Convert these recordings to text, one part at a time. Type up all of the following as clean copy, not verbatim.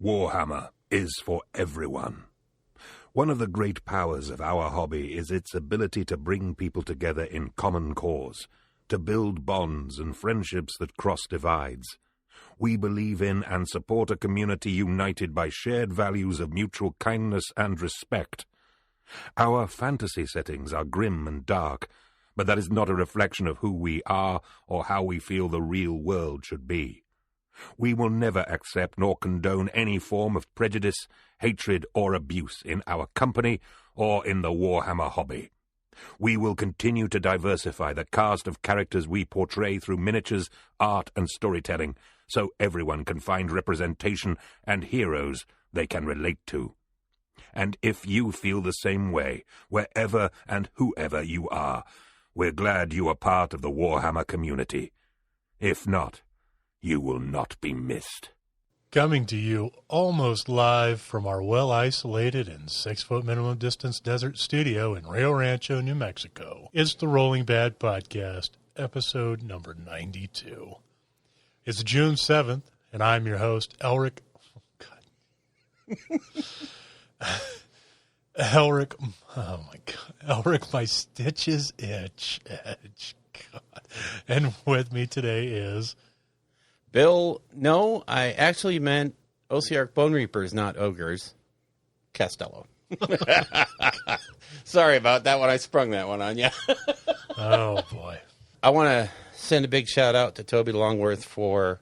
Warhammer is for everyone. One of the great powers of our hobby is its ability to bring people together in common cause, to build bonds and friendships that cross divides. We believe in and support a community united by shared values of mutual kindness and respect. Our fantasy settings are grim and dark, but that is not a reflection of who we are or how we feel the real world should be. We will never accept nor condone any form of prejudice, hatred, or abuse in our company or in the Warhammer hobby. We will continue to diversify the cast of characters we portray through miniatures, art, and storytelling, so everyone can find representation and heroes they can relate to. And if you feel the same way, wherever and whoever you are, we're glad you are part of the Warhammer community. If not, you will not be missed. Coming to you almost live from our well-isolated and 6-foot minimum distance desert studio in Rio Rancho, New Mexico. It's the Rolling Bad Podcast, episode number 92. It's June 7th, and I'm your host, Elric. Elric, oh my God, Elric, my stitches itch, God. And with me today is... Bill, no, I actually meant OCR Bone Reapers, not ogres. Costello. Sorry about that one. I sprung that one on you. Oh, boy. I want to send a big shout out to Toby Longworth for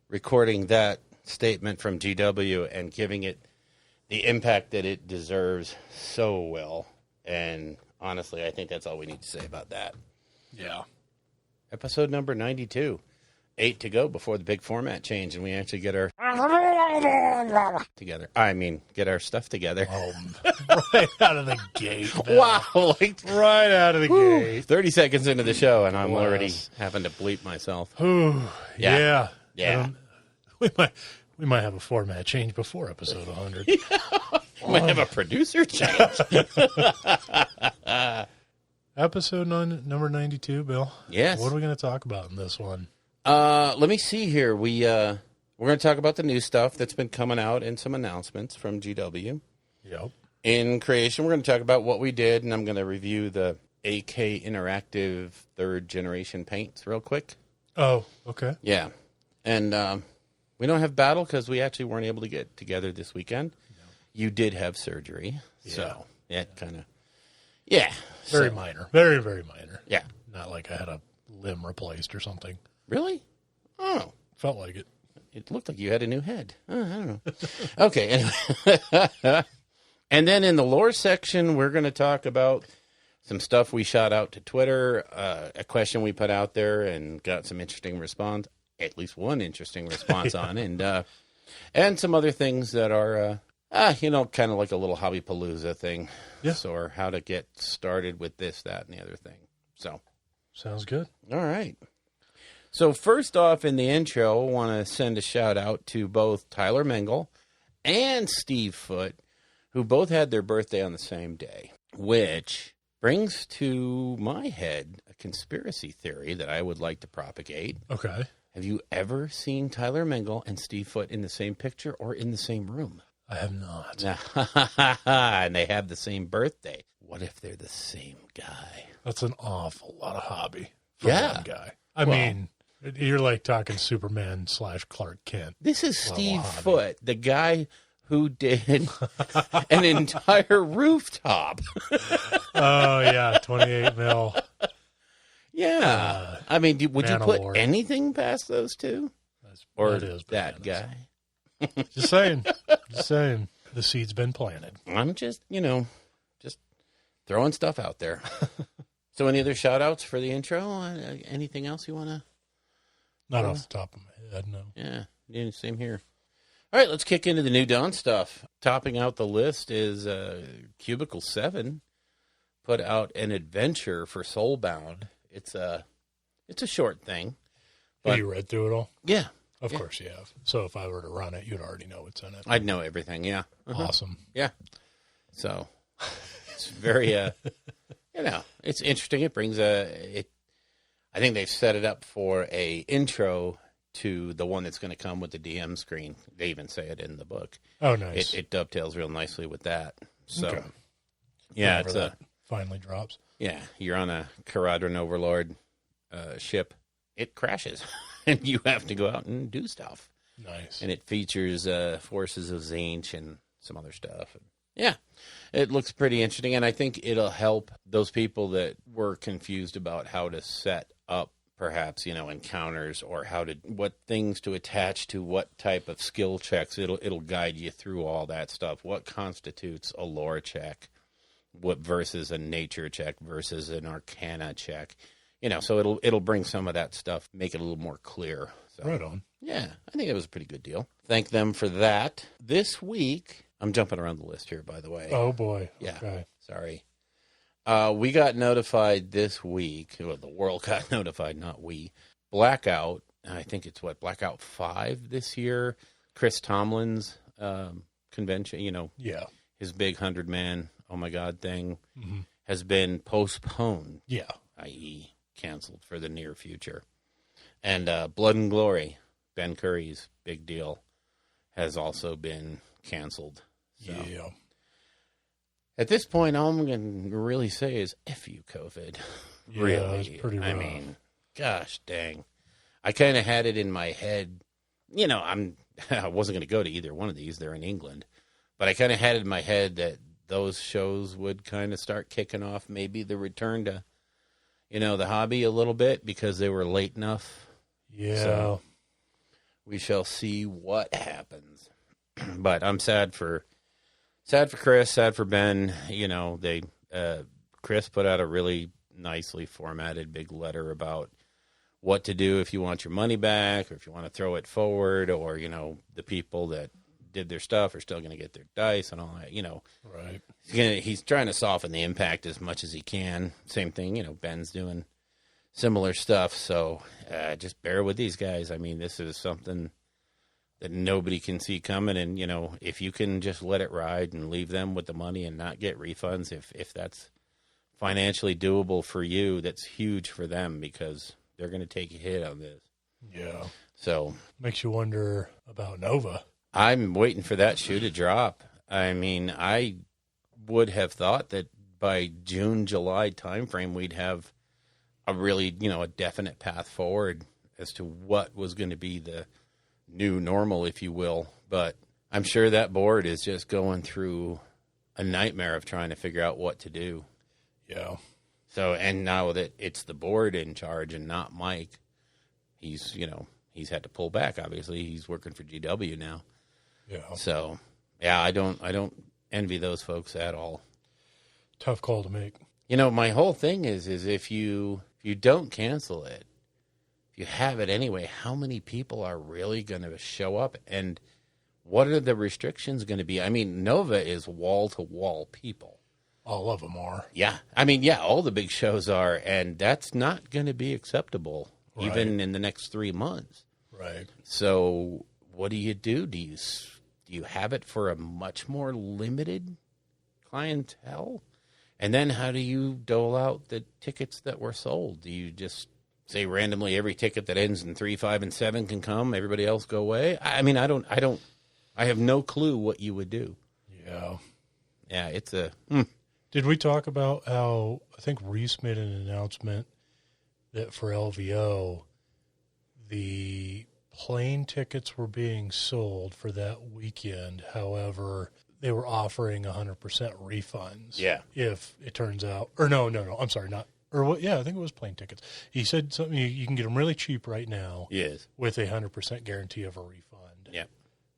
recording that statement from GW and giving it the impact that it deserves so well. And honestly, I think that's all we need to say about that. Yeah. Episode number 92. 8 to go before the big format change, and we actually get our together. I mean, get our stuff together. Right out of the gate. Bill. Wow. Right out of the gate. 30 seconds into the show, and I'm already having to bleep myself. Yeah. Yeah. We might have a format change before episode 100. We might have a producer change. Episode number 92, Bill. Yes. What are we going to talk about in this one? Let me see here. We're going to talk about the new stuff that's been coming out and some announcements from GW. Yep. In creation, we're going to talk about what we did, and I'm going to review the AK Interactive 3rd Generation paints real quick. Oh, okay. Yeah. And we don't have battle because we actually weren't able to get together this weekend. No. You did have surgery. Yeah. So it kind of, yeah. Very minor. Very, very minor. Yeah. Not Not like I had a limb replaced or something. Really? Oh. Felt like it. It looked like you had a new head. Oh, I don't know. Okay. Anyway. And then in the lore section, we're going to talk about some stuff we shot out to Twitter, a question we put out there and got some interesting response, at least one interesting response on, and some other things that are, kind of like a little hobby palooza thing. Yes. Or how to get started with this, that, and the other thing. So. Sounds good. All right. So first off in the intro, I want to send a shout out to both Tyler Mengel and Steve Foote, who both had their birthday on the same day, which brings to my head a conspiracy theory that I would like to propagate. Okay. Have you ever seen Tyler Mengel and Steve Foote in the same picture or in the same room? I have not. And they have the same birthday. What if they're the same guy? That's an awful lot of hobby for Yeah. one guy. I mean, you're like talking Superman / Clark Kent. This is Steve Foote, the guy who did an entire rooftop. Oh, yeah, 28 mil. Yeah. I mean, would you put Mandalore. anything past those two? Or that is that bananas. guy? Just saying. Just saying. The seed's been planted. I'm just, just throwing stuff out there. So any other shout-outs for the intro? Anything else you want to? Not off the top of my head, no. Yeah, same here. All right, let's kick into the New Dawn stuff. Topping out the list is Cubicle 7 put out an adventure for Soulbound. It's a short thing. Have you read through it all? Yeah. Of course you have. So if I were to run it, you'd already know what's in it. I'd know everything, yeah. Awesome. Yeah. So it's very, it's interesting. It brings I think they've set it up for a intro to the one that's going to come with the DM screen. They even say it in the book. Oh, nice. It dovetails real nicely with that. So, Okay. yeah, Whenever that finally drops. Yeah, you're on a Caradron Overlord ship. It crashes, and you have to go out and do stuff. Nice. And it features Forces of Tzeentch and some other stuff. Yeah, it looks pretty interesting, and I think it'll help those people that were confused about how to set up, perhaps, encounters, or what things to attach to what type of skill checks. It'll guide you through all that stuff. What constitutes a lore check? What versus a nature check versus an arcana check? So it'll bring some of that stuff, make it a little more clear. So, right on. Yeah, I think it was a pretty good deal. Thank them for that. This week, I'm jumping around the list here, by the way. Oh, boy. Yeah. Okay. Sorry. We got notified this week. Well, the world got notified, not we. Blackout, I think it's Blackout 5 this year. Chris Tomlin's convention, Yeah. his big 100-man, oh my God thing, has been postponed. Yeah. I.e. canceled for the near future. And Blood and Glory, Ben Curry's big deal, has also been canceled. So. Yeah. At this point, all I'm going to really say is F you, COVID. Yeah, Really. it's pretty rough. I mean, gosh dang. I kind of had it in my head. I wasn't going to go to either one of these. They're in England. But I kind of had it in my head that those shows would kind of start kicking off maybe the return to, the hobby a little bit because they were late enough. Yeah. So we shall see what happens. But I'm sad for Chris, sad for Ben. Chris put out a really nicely formatted big letter about what to do if you want your money back or if you want to throw it forward, or, the people that did their stuff are still going to get their dice and all that, Right. He's trying to soften the impact as much as he can. Same thing, Ben's doing similar stuff. So just bear with these guys. I mean, this is something that nobody can see coming. And, if you can just let it ride and leave them with the money and not get refunds, if that's financially doable for you, that's huge for them because they're going to take a hit on this. Yeah. So Makes you wonder about Nova. I'm waiting for that shoe to drop. I mean, I would have thought that by June, July timeframe, we'd have a really, a definite path forward as to what was going to be the new normal, if you will. But I'm sure that board is just going through a nightmare of trying to figure out what to do. Yeah. So, and now that it's the board in charge and not Mike, he's had to pull back. Obviously, he's working for GW now. Yeah. So, yeah, I don't envy those folks at all. Tough call to make. My whole thing is if you don't cancel it, if you have it anyway, how many people are really going to show up, and what are the restrictions going to be? I mean, Nova is wall to wall people. All of them are. Yeah, I mean, yeah, all the big shows are, and that's not going to be acceptable even in the next 3 months. Right. So, what do? Do you have it for a much more limited clientele? And then how do you dole out the tickets that were sold? Do you just say randomly every ticket that ends in 3, 5, and 7 can come, everybody else go away? I mean, I have no clue what you would do. Yeah. Yeah, it's a... Did we talk about how, I think Reese made an announcement that for LVO, the plane tickets were being sold for that weekend. However, they were offering 100% refunds. Yeah. If it turns out, or no, I'm sorry, not, or what? Yeah, I think it was plane tickets. He said something, you can get them really cheap right now. Yes. With a 100% guarantee of a refund. Yeah.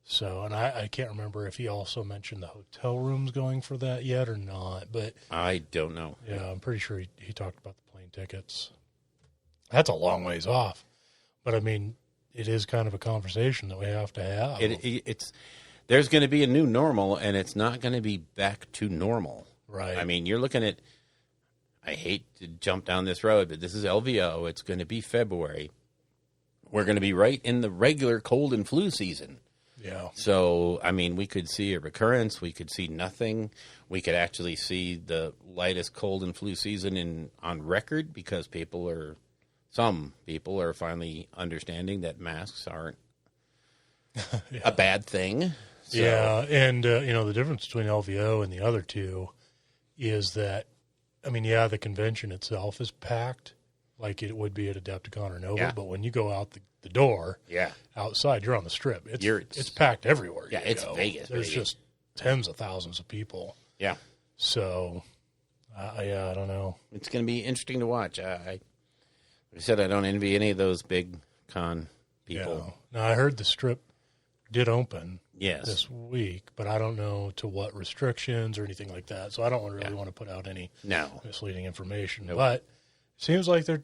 So, and I can't remember if he also mentioned the hotel rooms going for that yet or not, but I don't know. Yeah, I'm pretty sure he talked about the plane tickets. That's a long ways off. But, I mean, it is kind of a conversation that we have to have. There's going to be a new normal, and it's not going to be back to normal. Right. I mean, you're looking at, I hate to jump down this road, but this is LVO. It's going to be February. We're going to be right in the regular cold and flu season. Yeah. So, I mean, we could see a recurrence. We could see nothing. We could actually see the lightest cold and flu season on record because people are some people are finally understanding that masks aren't a bad thing. So. Yeah, and, the difference between LVO and the other two is that, the convention itself is packed like it would be at Adepticon or Nova, but when you go out the door, outside, you're on the strip. It's packed everywhere. Yeah, it's Vegas. There's just tens of thousands of people. Yeah. So, I don't know. It's going to be interesting to watch. Like I said, I don't envy any of those big con people. Yeah. Now, I heard the strip did open this week, but I don't know to what restrictions or anything like that. So I don't really want to put out any misleading information. Nope. But it seems like they're,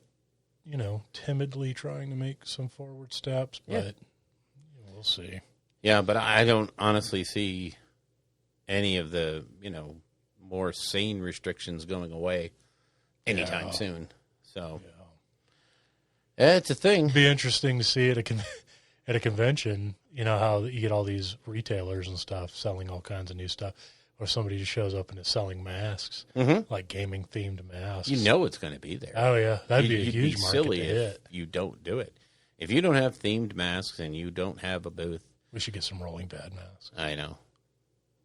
timidly trying to make some forward steps, but we'll see. Yeah, but I don't honestly see any of the, more sane restrictions going away anytime soon. So it's a thing. It'd be interesting to see at a convention, how you get all these retailers and stuff selling all kinds of new stuff, or somebody just shows up and is selling masks, like gaming-themed masks. It's going to be there. Oh, yeah. That'd be a huge market silly to hit. if you don't do it. If you don't have themed masks and you don't have a booth. We should get some rolling bad masks. I know.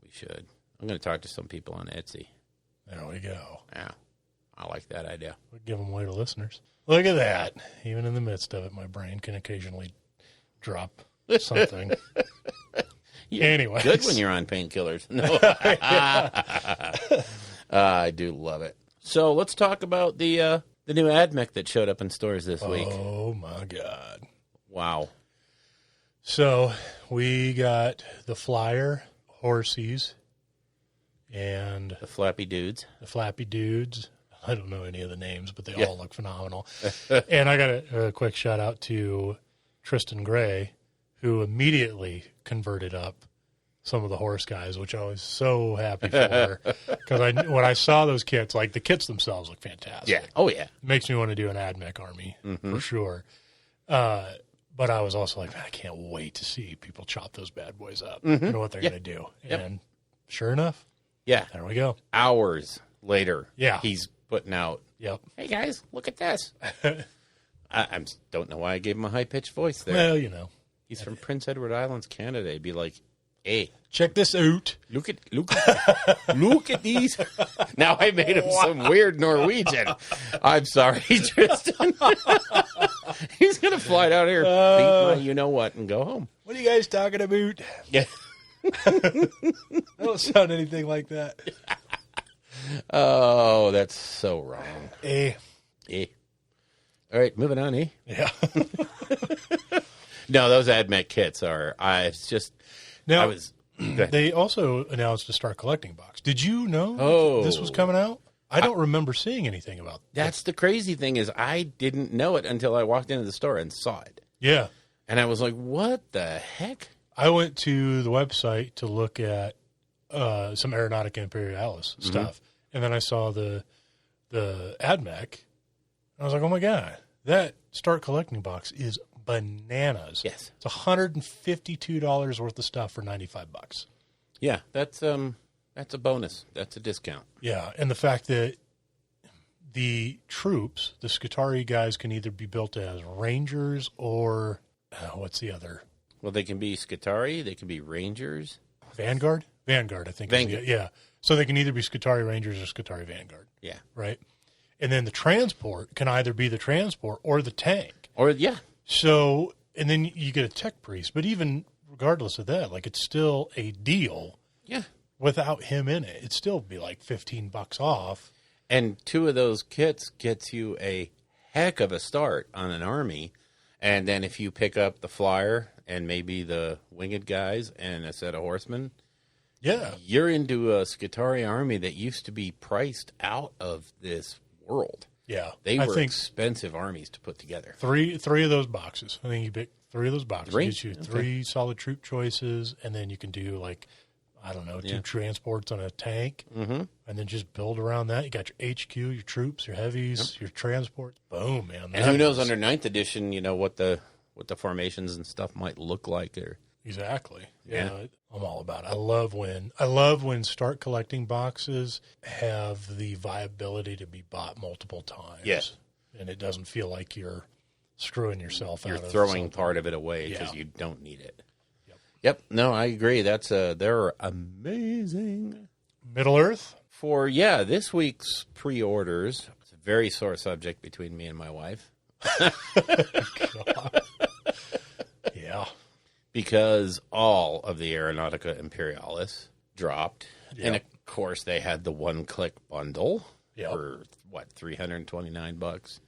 We should. I'm going to talk to some people on Etsy. There we go. Yeah. I like that idea. We'll give them away to listeners. Look at that. Even in the midst of it, my brain can occasionally drop something. Anyway, good when you're on painkillers. No, I do love it. So let's talk about the new AdMech that showed up in stores this week. Oh my God! Wow. So we got the Flyer Horsies and the Flappy Dudes. I don't know any of the names, but they all look phenomenal. And I got a quick shout out to Tristan Gray, who immediately converted up some of the horse guys, which I was so happy for. Because when I saw those kits, like the kits themselves look fantastic. Yeah. Oh, yeah. It makes me want to do an AdMech army for sure. But I was also like, man, I can't wait to see people chop those bad boys up. I know what they're going to do. And sure enough, there we go. Hours later, Yeah. he's putting out, Yep. hey, guys, look at this. I don't know why I gave him a high-pitched voice there. Well, you know. He's from Prince Edward Islands, Canada. He'd be like, hey, check this out. Look at these. Now I made him some weird Norwegian. I'm sorry, Tristan. He's going to fly down here, beat my you-know-what, and go home. What are you guys talking about? Yeah. I don't sound anything like that. Oh, that's so wrong. Eh. All right, moving on, Yeah. No, those AdMech kits are, They also announced a Start Collecting box. Did you know this was coming out? I don't remember seeing anything about that. That's the crazy thing is I didn't know it until I walked into the store and saw it. Yeah. And I was like, what the heck? I went to the website to look at some Aeronautica Imperialis stuff. And then I saw the AdMech. I was like, oh, my God. That Start Collecting box is bananas. Yes. It's $152 worth of stuff for $95. Yeah, that's a bonus. That's a discount. Yeah, and the fact that the troops, the Skitarii guys, can either be built as Rangers or what's the other? Well, they can be Skitarii. They can be Rangers. Vanguard, I think. Vanguard. Yeah. So they can either be Skitarii Rangers or Skitarii Vanguard. Yeah. Right? And then the transport can either be the transport or the tank. Or, yeah. So, and then you get a tech priest. But even regardless of that, like it's still a deal. Yeah. Without him in it. It'd still be like $15 off. And 2 of those kits gets you a heck of a start on an army. And then if you pick up the Flyer and maybe the winged guys and a set of horsemen, you're into a Skitarii army that used to be priced out of this world. Yeah. They were expensive armies to put together. Three of those boxes. I think you pick 3 of those boxes. It gives you 3 solid troop choices, and then you can do like, I don't know, 2 transports on a tank, and then just build around that. You got your HQ, your troops, your heavies, your transports. Boom, man. And who knows under 9th edition, what the formations and stuff might look like. Exactly. Yeah. I'm all about it. I love when Start Collecting boxes have the viability to be bought multiple times. Yes. and it doesn't feel like you're screwing yourself out. You're You're throwing part of it away because you don't need it. Yep. No, I agree. They're amazing. Middle-earth? For, this week's pre-orders, it's a very sore subject between me and my wife. Yeah. Because all of the Aeronautica Imperialis dropped. Yep. And, of course, they had the one-click bundle Yep. for, $329?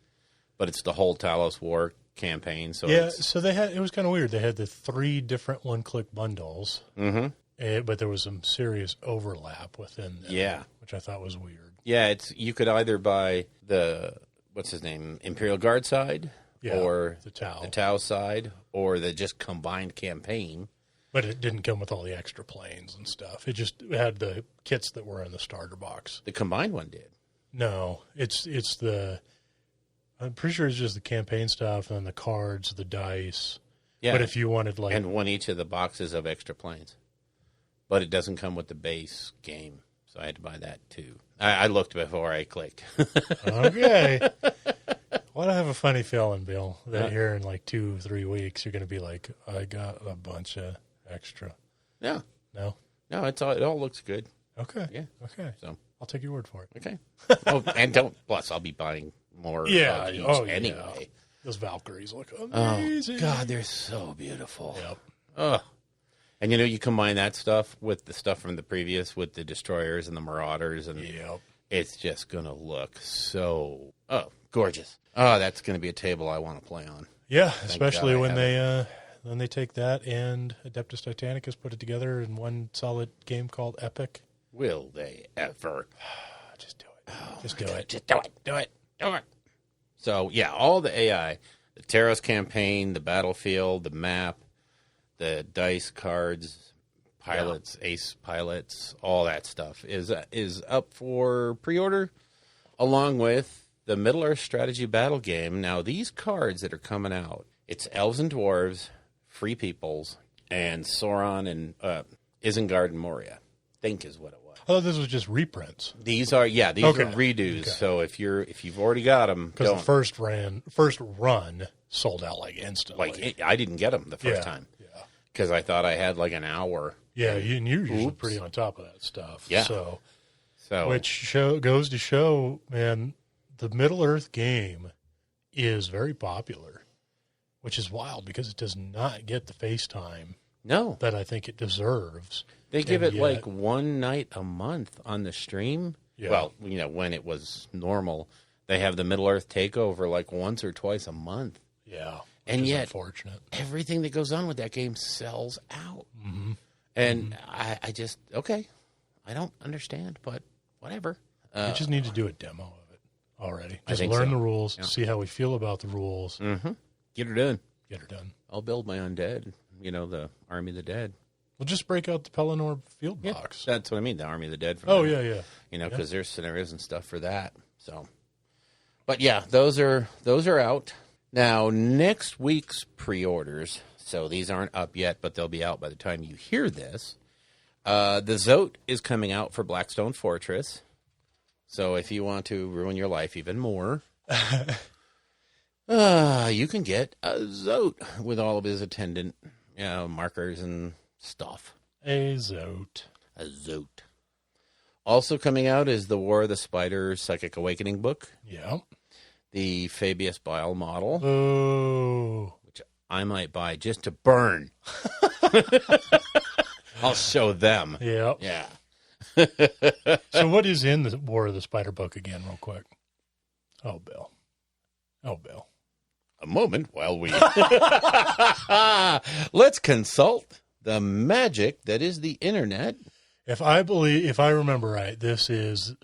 But it's the whole Talos War campaign. So so they had, it was kind of weird. They had the 3 different one-click bundles, but there was some serious overlap within them, which I thought was weird. Yeah, you could either buy the, what's his name, Imperial Guard side, or the Tau side, or the just combined campaign. But it didn't come with all the extra planes and stuff. It just had the kits that were in the starter box. The combined one did. No, it's the... I'm pretty sure it's just the campaign stuff and then the cards, the dice. Yeah. But if you wanted and one each of the boxes of extra planes. But it doesn't come with the base game. So I had to buy that too. I looked before I clicked. Okay. Well, I have a funny feeling, Bill, that here in 2-3 weeks you're going to be like, I got a bunch of extra. Yeah. No? No, it all looks good. Okay. Yeah. Okay. So I'll take your word for it. Okay. Plus I'll be buying more each anyway. Yeah. Those Valkyries look amazing. Oh, God, they're so beautiful. Yep. Oh. And you combine that stuff with the stuff from the previous, with the destroyers and the marauders, and it's just going to look so gorgeous. Oh, that's going to be a table I want to play on. Yeah, especially when they take that and Adeptus Titanicus put it together in one solid game called Epic. Will they ever? Just do it. Just do it. Just do it. Do it. Do it. So, all the AI, the Taros campaign, the battlefield, the map, the dice cards, pilots, ace pilots, all that stuff is up for pre-order, along with the Middle-earth strategy battle game. Now, these cards that are coming out, it's Elves and Dwarves, Free Peoples, and Sauron and Isengard and Moria, I think is what it was. I thought this was just reprints. These are redos. Okay. So if you've already got them, because the first run sold out instantly. I didn't get them the first time. Because I thought I had an hour. Yeah, you're usually pretty on top of that stuff. Yeah. So which goes to show, man, the Middle-earth game is very popular, which is wild because it does not get the face time that I think it deserves. They give it one night a month on the stream. Yeah. Well, when it was normal, they have the Middle-earth takeover once or twice a month. Yeah. And yet, unfortunate. Everything that goes on with that game sells out. Mm-hmm. And I just, I don't understand, but whatever. You just need to do a demo of it already. Just learn the rules, see how we feel about the rules. Mm-hmm. Get her done. I'll build my undead, the Army of the Dead. We'll just break out the Pelennor field box. That's what I mean, the Army of the Dead. Because there's scenarios and stuff for that. So, but those are out. Now, next week's pre-orders, so these aren't up yet, but they'll be out by the time you hear this. The Zote is coming out for Blackstone Fortress. So if you want to ruin your life even more, you can get a Zote with all of his attendant markers and stuff. A Zote. Also coming out is the War of the Spider Psychic Awakening book. Yeah. The Fabius Bile model. Oh. Which I might buy just to burn. I'll show them. Yeah. Yeah. So what is in the War of the Spider book again, real quick? Oh, Bill. A moment while we... Let's consult the magic that is the internet. If I remember right, this is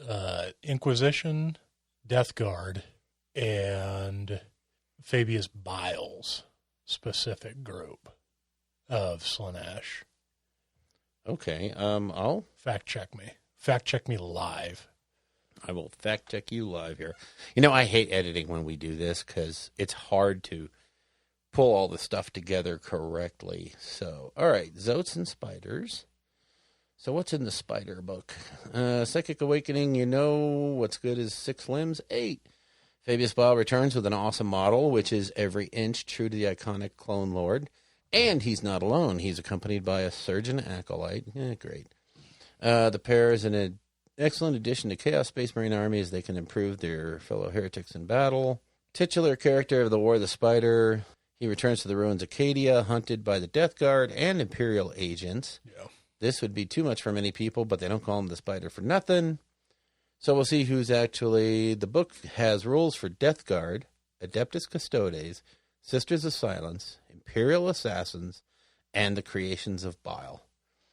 Inquisition, Death Guard, and Fabius Bile's specific group of Slaanesh. Okay, I'll fact check me. Fact check me live. I will fact check you live here. I hate editing when we do this because it's hard to pull all the stuff together correctly. So, all right, Zotes and Spiders. So what's in the Spider book? Psychic Awakening, what's good is 6 limbs, 8. Fabius Bile returns with an awesome model, which is every inch true to the iconic Clone Lord. And he's not alone. He's accompanied by a surgeon acolyte. Great. The pair is an excellent addition to Chaos Space Marine Army as they can improve their fellow heretics in battle. Titular character of the War of the Spider. He returns to the ruins of Acadia, hunted by the Death Guard and Imperial agents. Yeah. This would be too much for many people, but they don't call him the Spider for nothing. So we'll see who's actually... The book has rules for Death Guard, Adeptus Custodes, Sisters of Silence, Imperial Assassins, and the Creations of Bile.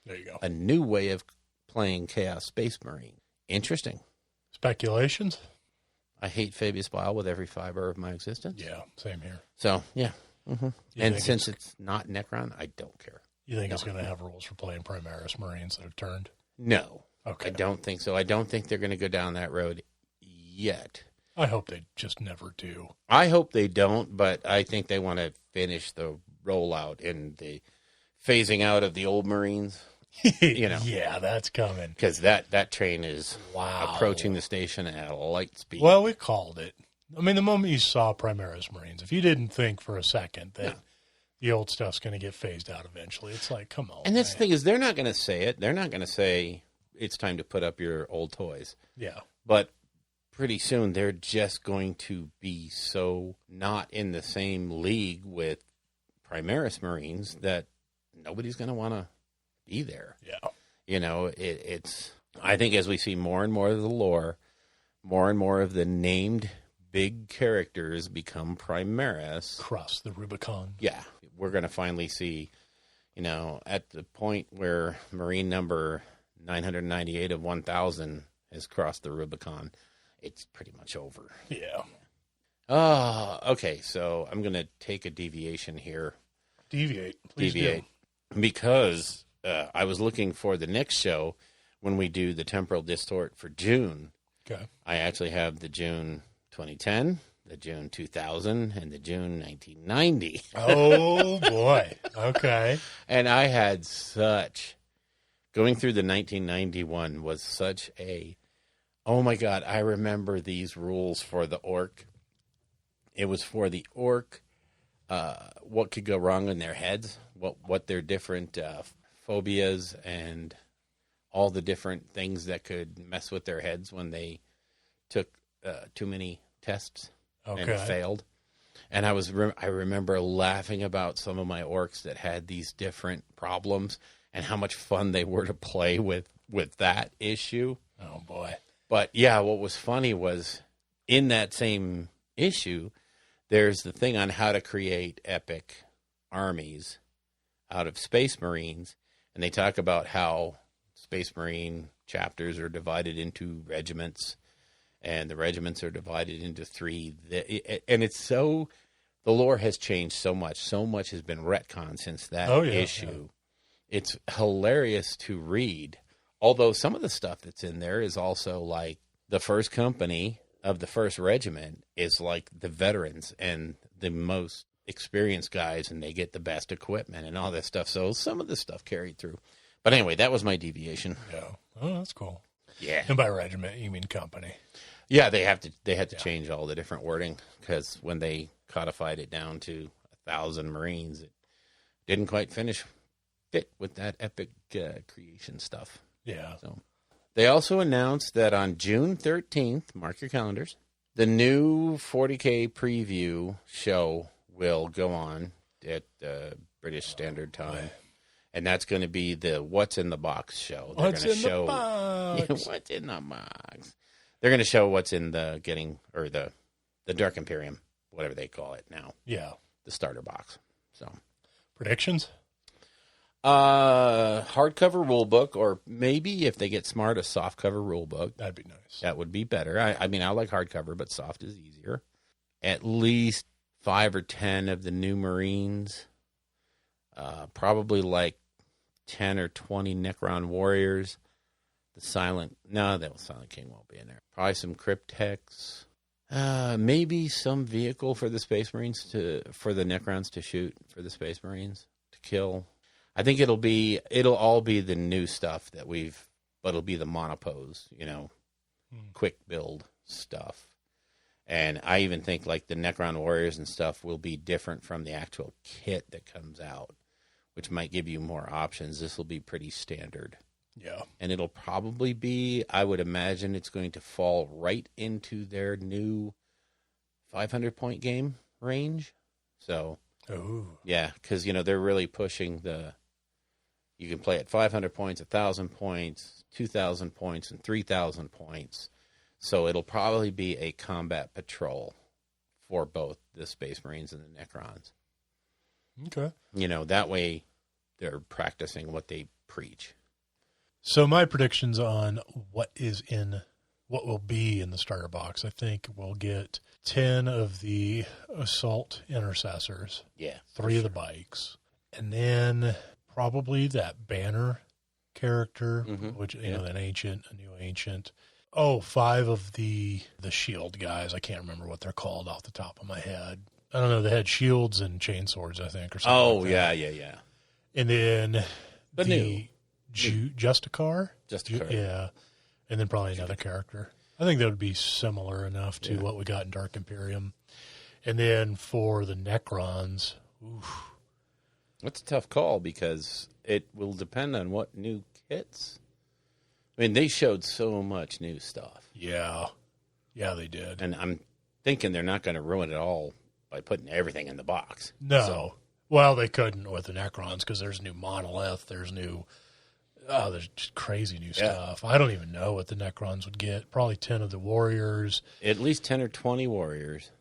There you go. A new way of playing Chaos Space Marine. Interesting. Speculations? I hate Fabius Bile with every fiber of my existence. Yeah, same here. So, yeah. Mm-hmm. And since it's not Necron, I don't care. You think it's going to have rules for playing Primaris Marines that have turned? No. Okay. I don't think so. I don't think they're going to go down that road yet. I hope they just never do. I hope they don't, but I think they want to finish the rollout and the phasing out of the old Marines. Yeah, that's coming. Because that train is approaching the station at a light speed. Well, we called it. I mean, the moment you saw Primaris Marines, if you didn't think for a second that the old stuff's going to get phased out eventually, it's like, come on. And that's the thing is, they're not going to say it. They're not going to say it's time to put up your old toys. Yeah. But pretty soon they're just going to be so not in the same league with Primaris Marines that nobody's going to want to be there. Yeah. It's I think as we see more and more of the lore, more and more of the named big characters become Primaris. Cross the Rubicon. Yeah. We're going to finally see, at the point where Marine number 998 of 1,000 has crossed the Rubicon, it's pretty much over. Yeah. Okay. So I'm going to take a deviation here. Deviate. Please deviate. Do. Because I was looking for the next show when we do the Temporal Distort for June. Okay. I actually have the June 2010, the June 2000, and the June 1990. Oh, boy. Okay. And I had going through the 1991 was such oh my God, I remember these rules for the Orc. It was for the Orc, what could go wrong in their heads, what their different phobias and all the different things that could mess with their heads when they took too many tests and failed. And I remember laughing about some of my Orcs that had these different problems and how much fun they were to play with that issue. Oh, boy. But, yeah, what was funny was in that same issue, there's the thing on how to create epic armies out of Space Marines. And they talk about how Space Marine chapters are divided into regiments, and the regiments are divided into 3. And it's the lore has changed so much. So much has been retconned since that issue. Yeah. It's hilarious to read. Although some of the stuff that's in there is also like the first company of the first regiment is like the veterans and the most experienced guys, and they get the best equipment and all that stuff. So some of the stuff carried through. But anyway, that was my deviation. Yeah. Oh, that's cool. Yeah. And by regiment, you mean company. Yeah, they had to change all the different wording because when they codified it down to 1,000 Marines, it didn't quite fit with that epic creation stuff. Yeah. So they also announced that on June 13th, mark your calendars, the new 40K preview show will go on at British Standard Time. And that's going to be the What's in the Box show. They're What's in the box? What's in the box? They're going to show what's in the Dark Imperium, whatever they call it now. Yeah. The starter box. So predictions? Hardcover rule book, or maybe if they get smart, a softcover rule book. That'd be nice. That would be better. I mean, I like hardcover, but soft is easier. At least 5 or 10 of the new Marines. Probably like 10 or 20 Necron warriors. The Silent King won't be in there. Probably some Cryptex. Maybe some vehicle for the Space Marines for the Necrons to shoot, for the Space Marines to kill. I think it'll all be the new stuff but it'll be the monopose, quick build stuff. And I even think like the Necron Warriors and stuff will be different from the actual kit that comes out, which might give you more options. This will be pretty standard. Yeah. And it'll probably be, I would imagine it's going to fall right into their new 500-point game range. So, yeah, because, they're really pushing you can play at 500 points, 1,000 points, 2,000 points, and 3,000 points. So it'll probably be a combat patrol for both the Space Marines and the Necrons. Okay. That way they're practicing what they preach. So my predictions on what will be in the starter box, I think we'll get 10 of the assault intercessors. Yeah. 3 of the bikes. And then probably that banner character, which, an ancient, a new ancient. 5 of the shield guys. I can't remember what they're called off the top of my head. I don't know. They had shields and chainswords, I think, or something. Oh, like that. yeah. And then The new. Justicar? Justicar. Yeah. And then probably another character. I think that would be similar enough to what we got in Dark Imperium. And then for the Necrons, That's a tough call because it will depend on what new kits. I mean, they showed so much new stuff. Yeah. Yeah, they did. And I'm thinking they're not going to ruin it all by putting everything in the box. No. So, well, they couldn't with the Necrons because there's new Monolith. There's just crazy new stuff. I don't even know what the Necrons would get. Probably 10 of the Warriors. At least 10 or 20 Warriors.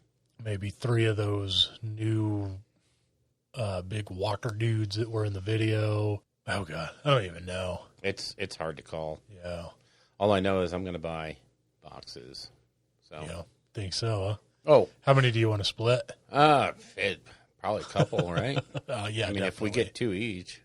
Maybe 3 of those new big walker dudes that were in the video. Oh, God. I don't even know. It's hard to call. Yeah. All I know is I'm going to buy boxes. So Yeah. Think so, huh? Oh. How many do you want to split? Probably a couple, right? Yeah, I mean, if we get 2 each,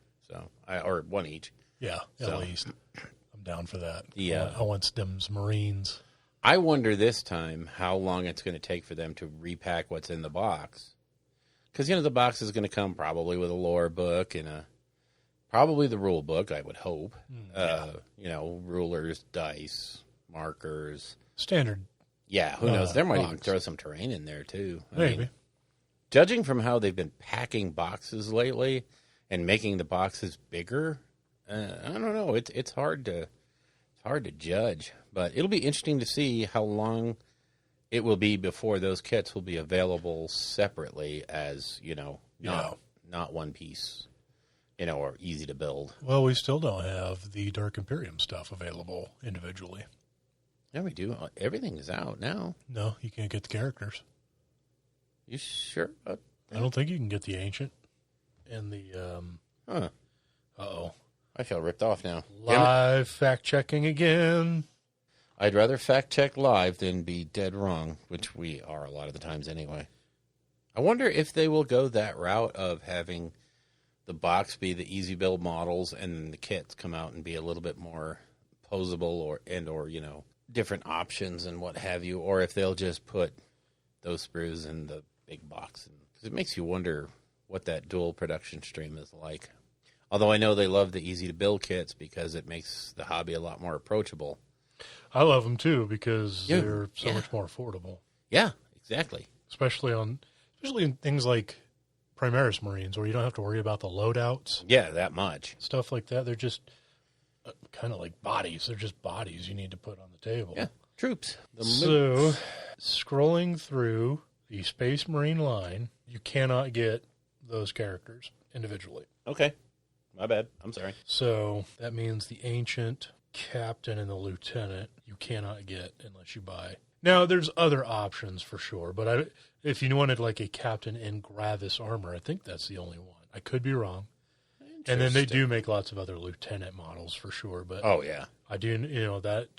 or 1 each. Yeah, at least. I'm down for that. Yeah. I want Stims Marines. I wonder this time how long it's going to take for them to repack what's in the box. Because, the box is going to come probably with a lore book and probably the rule book, I would hope. Rulers, dice, markers. Standard. Yeah, who knows? There might box. even throw some terrain in there, too. Maybe. Judging from how they've been packing boxes lately and making the boxes bigger, I don't know. It's hard to judge, but it'll be interesting to see how long it will be before those kits will be available separately as not one piece, or easy to build. Well, we still don't have the Dark Imperium stuff available individually. Yeah, we do. Everything is out now. No, you can't get the characters. You sure? I don't think you can get the Ancient and the. Uh-oh. I feel ripped off now. Live fact-checking again. I'd rather fact-check live than be dead wrong, which we are a lot of the times anyway. I wonder if they will go that route of having the box be the easy build models and then the kits come out and be a little bit more posable or different options and what have you, or if they'll just put those sprues in the big box. Because it makes you wonder what that dual production stream is like. Although I know they love the easy-to-build kits because it makes the hobby a lot more approachable. I love them, too, because they're so much more affordable. Yeah, exactly. Especially in things like Primaris Marines, where you don't have to worry about the loadouts. Yeah, that much. Stuff like that. They're just kind of like bodies. They're just bodies you need to put on the table. Yeah, troops. So, scrolling through the Space Marine line, you cannot get those characters individually. Okay. My bad. I'm sorry. So that means the Ancient, Captain, and the Lieutenant you cannot get unless you buy. Now, there's other options for sure, but if you wanted like a Captain in Gravis armor, I think that's the only one. I could be wrong. And then they do make lots of other Lieutenant models for sure. But oh, yeah. I do, that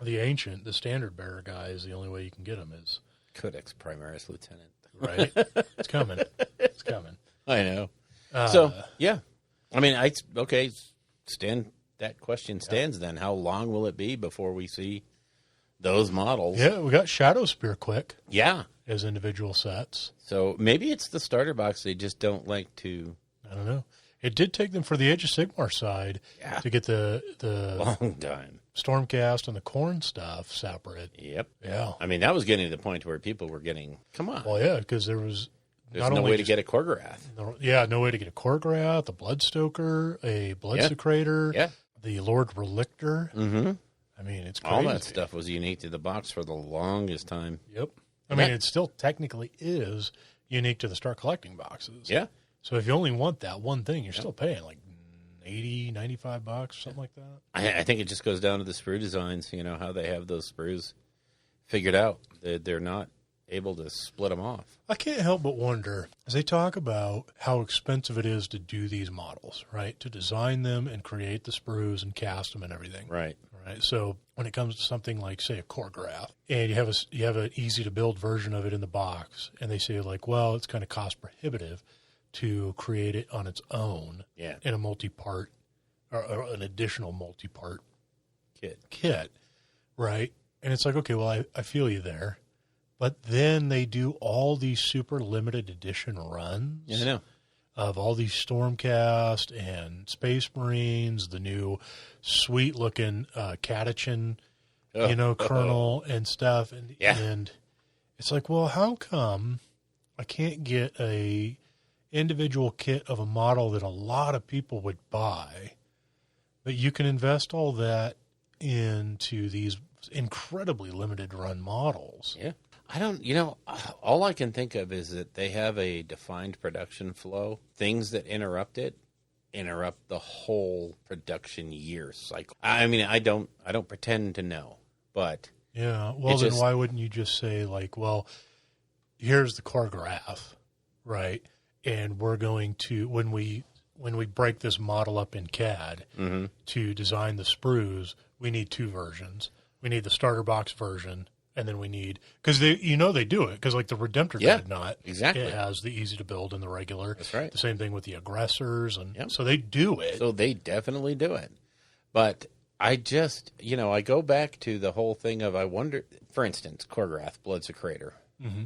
the Ancient, the standard bearer guy is the only way you can get him is. Codex Primaris Lieutenant. Right? It's coming. It's coming. I know. Yeah. I mean, that question stands then. How long will it be before we see those models? Yeah, we got Shadow Spear quick. Yeah. As individual sets. So maybe it's the starter box they just don't like to... I don't know. It did take them for the Age of Sigmar side to get the long time. Stormcast and the corn stuff separate. Yep. Yeah. I mean, that was getting to the point where people were getting, come on. Well, yeah, because there's no way to get a Korgorath. No way to get a Korgorath, a Bloodstoker, a Bloodsecrator, the Lord Relictor. Mm-hmm. I mean, it's crazy. All that stuff was unique to the box for the longest time. Yep. I mean, it still technically is unique to the Start Collecting boxes. Yeah. So if you only want that one thing, you're still paying like $80, $95 or something like that. I think it just goes down to the sprue designs, how they have those sprues figured out. They're not able to split them off. I can't help but wonder, as they talk about how expensive it is to do these models, right? To design them and create the sprues and cast them and everything. Right. Right. So when it comes to something like, say, a Korgorath, and you have an easy to build version of it in the box, and they say like, well, it's kind of cost prohibitive to create it on its own in a multi-part or an additional multi-part kit, right? And it's like, okay, well, I feel you there. But then they do all these super limited edition runs I know. of all these Stormcast and Space Marines, the new sweet-looking Catachin, kernel and stuff. And it's like, well, how come I can't get a individual kit of a model that a lot of people would buy, but you can invest all that into these incredibly limited run models? Yeah. I don't, all I can think of is that they have a defined production flow. Things that interrupt it interrupt the whole production year cycle. I mean, I don't pretend to know, but yeah. Well, then why wouldn't you just say like, well, here's the Korgorath, right? And we're going to when we break this model up in CAD to design the sprues, we need two versions. We need the starter box version. And then we need, because they do it, because like the Redemptor Dreadnought, exactly. It has the easy to build and the regular. That's right. The same thing with the Aggressors, and so they do it. So they definitely do it. But I just, I go back to the whole thing of, I wonder, for instance, Korgorath, Bloodsecrator,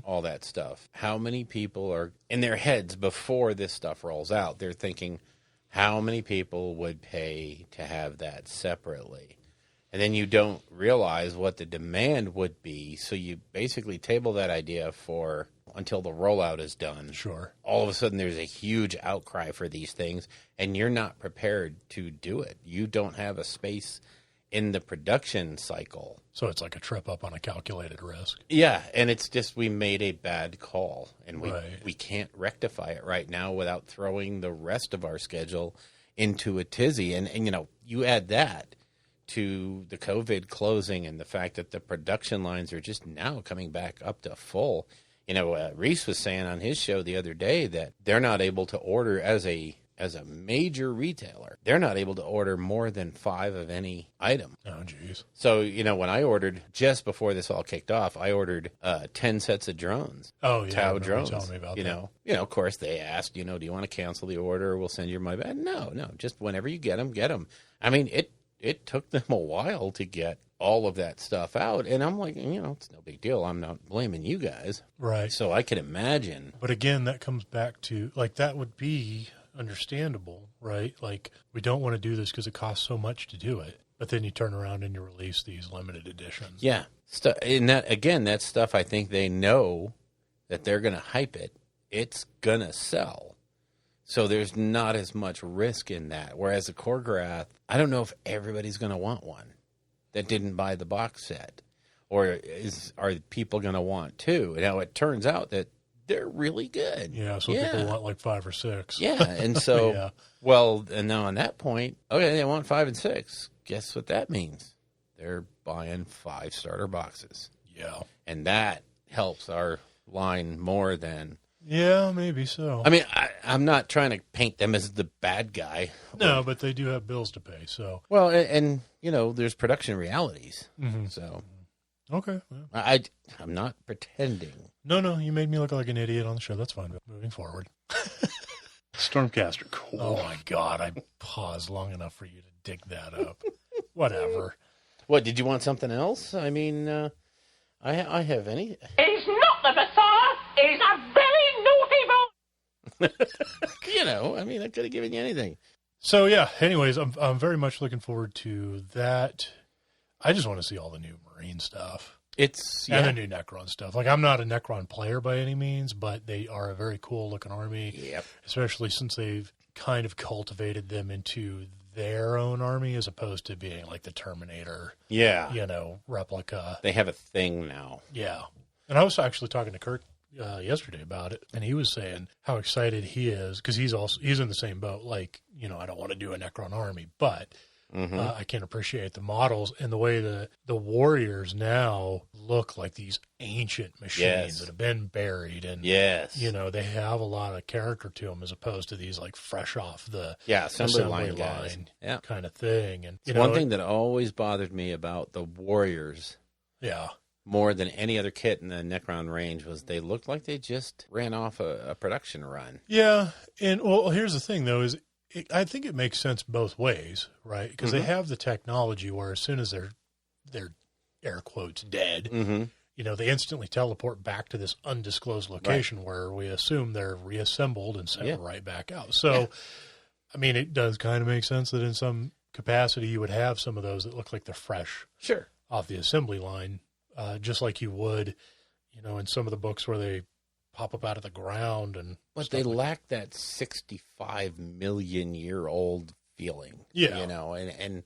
all that stuff. How many people are in their heads before this stuff rolls out? They're thinking, how many people would pay to have that separately? And then you don't realize what the demand would be, so you basically table that idea for until the rollout is done. Sure. All of a sudden, there's a huge outcry for these things, and you're not prepared to do it. You don't have a space in the production cycle. So it's like a trip up on a calculated risk. Yeah, and it's just we made a bad call, and we can't rectify it right now without throwing the rest of our schedule into a tizzy. And you add that to the COVID closing and the fact that the production lines are just now coming back up to full. Reese was saying on his show the other day that they're not able to order as a major retailer. They're not able to order more than 5 of any item. Oh, geez. So, when I ordered, just before this all kicked off, I ordered 10 sets of drones. Oh, yeah. Tau drones. Telling me about that. Of course, they asked, do you want to cancel the order? We'll send you my bag. No, just whenever you get them, get them. I mean, it took them a while to get all of that stuff out. And I'm like, it's no big deal. I'm not blaming you guys. Right. So I can imagine. But again, that comes back to, like, that would be understandable, right? Like, we don't want to do this because it costs so much to do it. But then you turn around and you release these limited editions. Yeah. And that's stuff I think they know that they're going to hype it. It's going to sell. So there's not as much risk in that. Whereas a Korgorath, I don't know if everybody's going to want one that didn't buy the box set. Or are people going to want two? Now, it turns out that they're really good. Yeah, so people want like 5 or 6. Yeah, and so, and now on that point, okay, they want 5 and 6. Guess what that means? They're buying 5 starter boxes. Yeah. And that helps our line more than... Yeah, maybe so. I mean, I'm not trying to paint them as the bad guy. No, but they do have bills to pay, so... Well, and there's production realities, so... Okay. Yeah. I'm not pretending. No, you made me look like an idiot on the show. That's fine. Moving forward. Stormcaster, cool. Oh, my God. I paused long enough for you to dig that up. Whatever. What, did you want something else? I mean, I have any... He's not the Messiah. He's a very naughty boy. I mean, I could have given you anything. So, yeah, anyways, I'm very much looking forward to that I just want to see all the new Marine stuff. And the new Necron stuff. Like, I'm not a Necron player by any means, but they are a very cool looking army. Yep. Especially since they've kind of cultivated them into their own army as opposed to being like the Terminator, replica. They have a thing now. Yeah. And I was actually talking to Kirk yesterday about it, and he was saying how excited he is because he's in the same boat. Like, I don't want to do a Necron army, but I can appreciate the models and the way the warriors now look like these ancient machines that have been buried, and they have a lot of character to them as opposed to these like fresh off the assembly line guys. Kind of thing. And one thing that always bothered me about the warriors, more than any other kit in the Necron range, was they looked like they just ran off a production run. Yeah, and well, here's the thing though is. I think it makes sense both ways, right? Because they have the technology where as soon as they're air quotes dead, they instantly teleport back to this undisclosed location where we assume they're reassembled and sent right back out. So, I mean, it does kind of make sense that in some capacity you would have some of those that look like they're fresh off the assembly line, just like you would, in some of the books where they pop up out of the ground. But they lack that 65 million year old feeling. And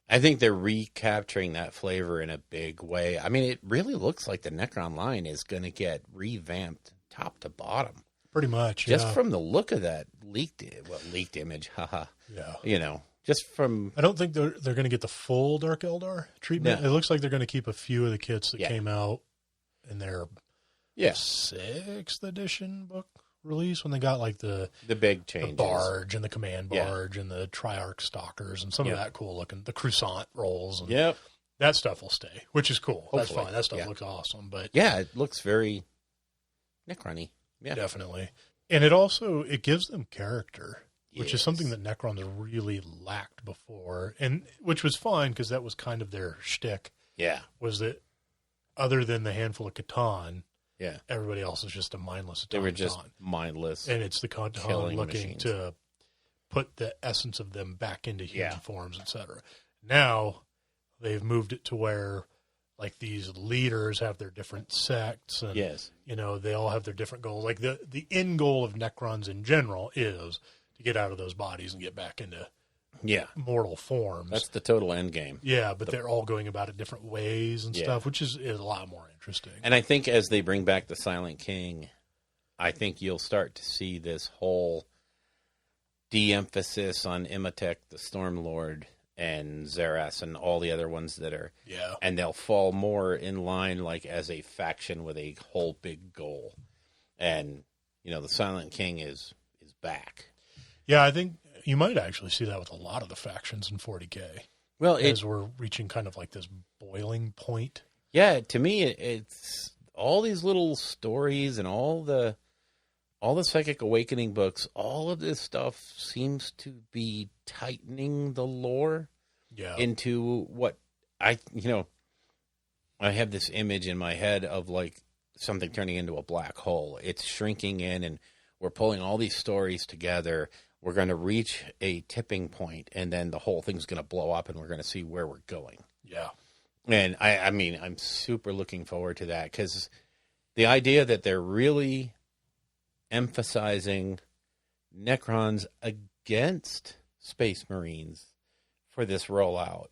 I think they're recapturing that flavor in a big way. I mean, it really looks like the Necron line is going to get revamped top to bottom. Pretty much, just from the look of that leaked image. Haha. Just from... I don't think they're going to get the full Dark Eldar treatment. No. It looks like they're going to keep a few of the kits that came out in their 6th edition book release when they got like the big changes, the barge and the command barge and the Triarch stalkers and some of that cool looking, the Cruisant rolls. And that stuff will stay, which is cool. Hopefully. That's fine. That stuff looks awesome. But it looks very Necron-y. Yeah, definitely. And it gives them character, which is something that Necrons really lacked before, and which was fine because that was kind of their shtick. Yeah, was that other than the handful of Catan. Yeah, everybody else is just a mindless. They were just mindless, and it's the Catan looking to put the essence of them back into human forms, etc. Now they've moved it to where, like, these leaders have their different sects, and they all have their different goals. Like the end goal of Necrons in general is to get out of those bodies and get back into mortal forms. That's the total end game. Yeah, but they're all going about it different ways and stuff, which is a lot more interesting. And I think as they bring back the Silent King, I think you'll start to see this whole de-emphasis on Imhotep, the Stormlord, and Xerath, and all the other ones that are... Yeah. And they'll fall more in line, like, as a faction with a whole big goal. And, the Silent King is back. Yeah, I think you might actually see that with a lot of the factions in 40K. Well, as we're reaching kind of like this boiling point. Yeah, to me, it's all these little stories and all the Psychic Awakening books. All of this stuff seems to be tightening the lore into what I have this image in my head of like something turning into a black hole. It's shrinking in, and we're pulling all these stories together. We're going to reach a tipping point, and then the whole thing's going to blow up, and we're going to see where we're going. Yeah. And I mean, I'm super looking forward to that, because the idea that they're really emphasizing Necrons against Space Marines for this rollout,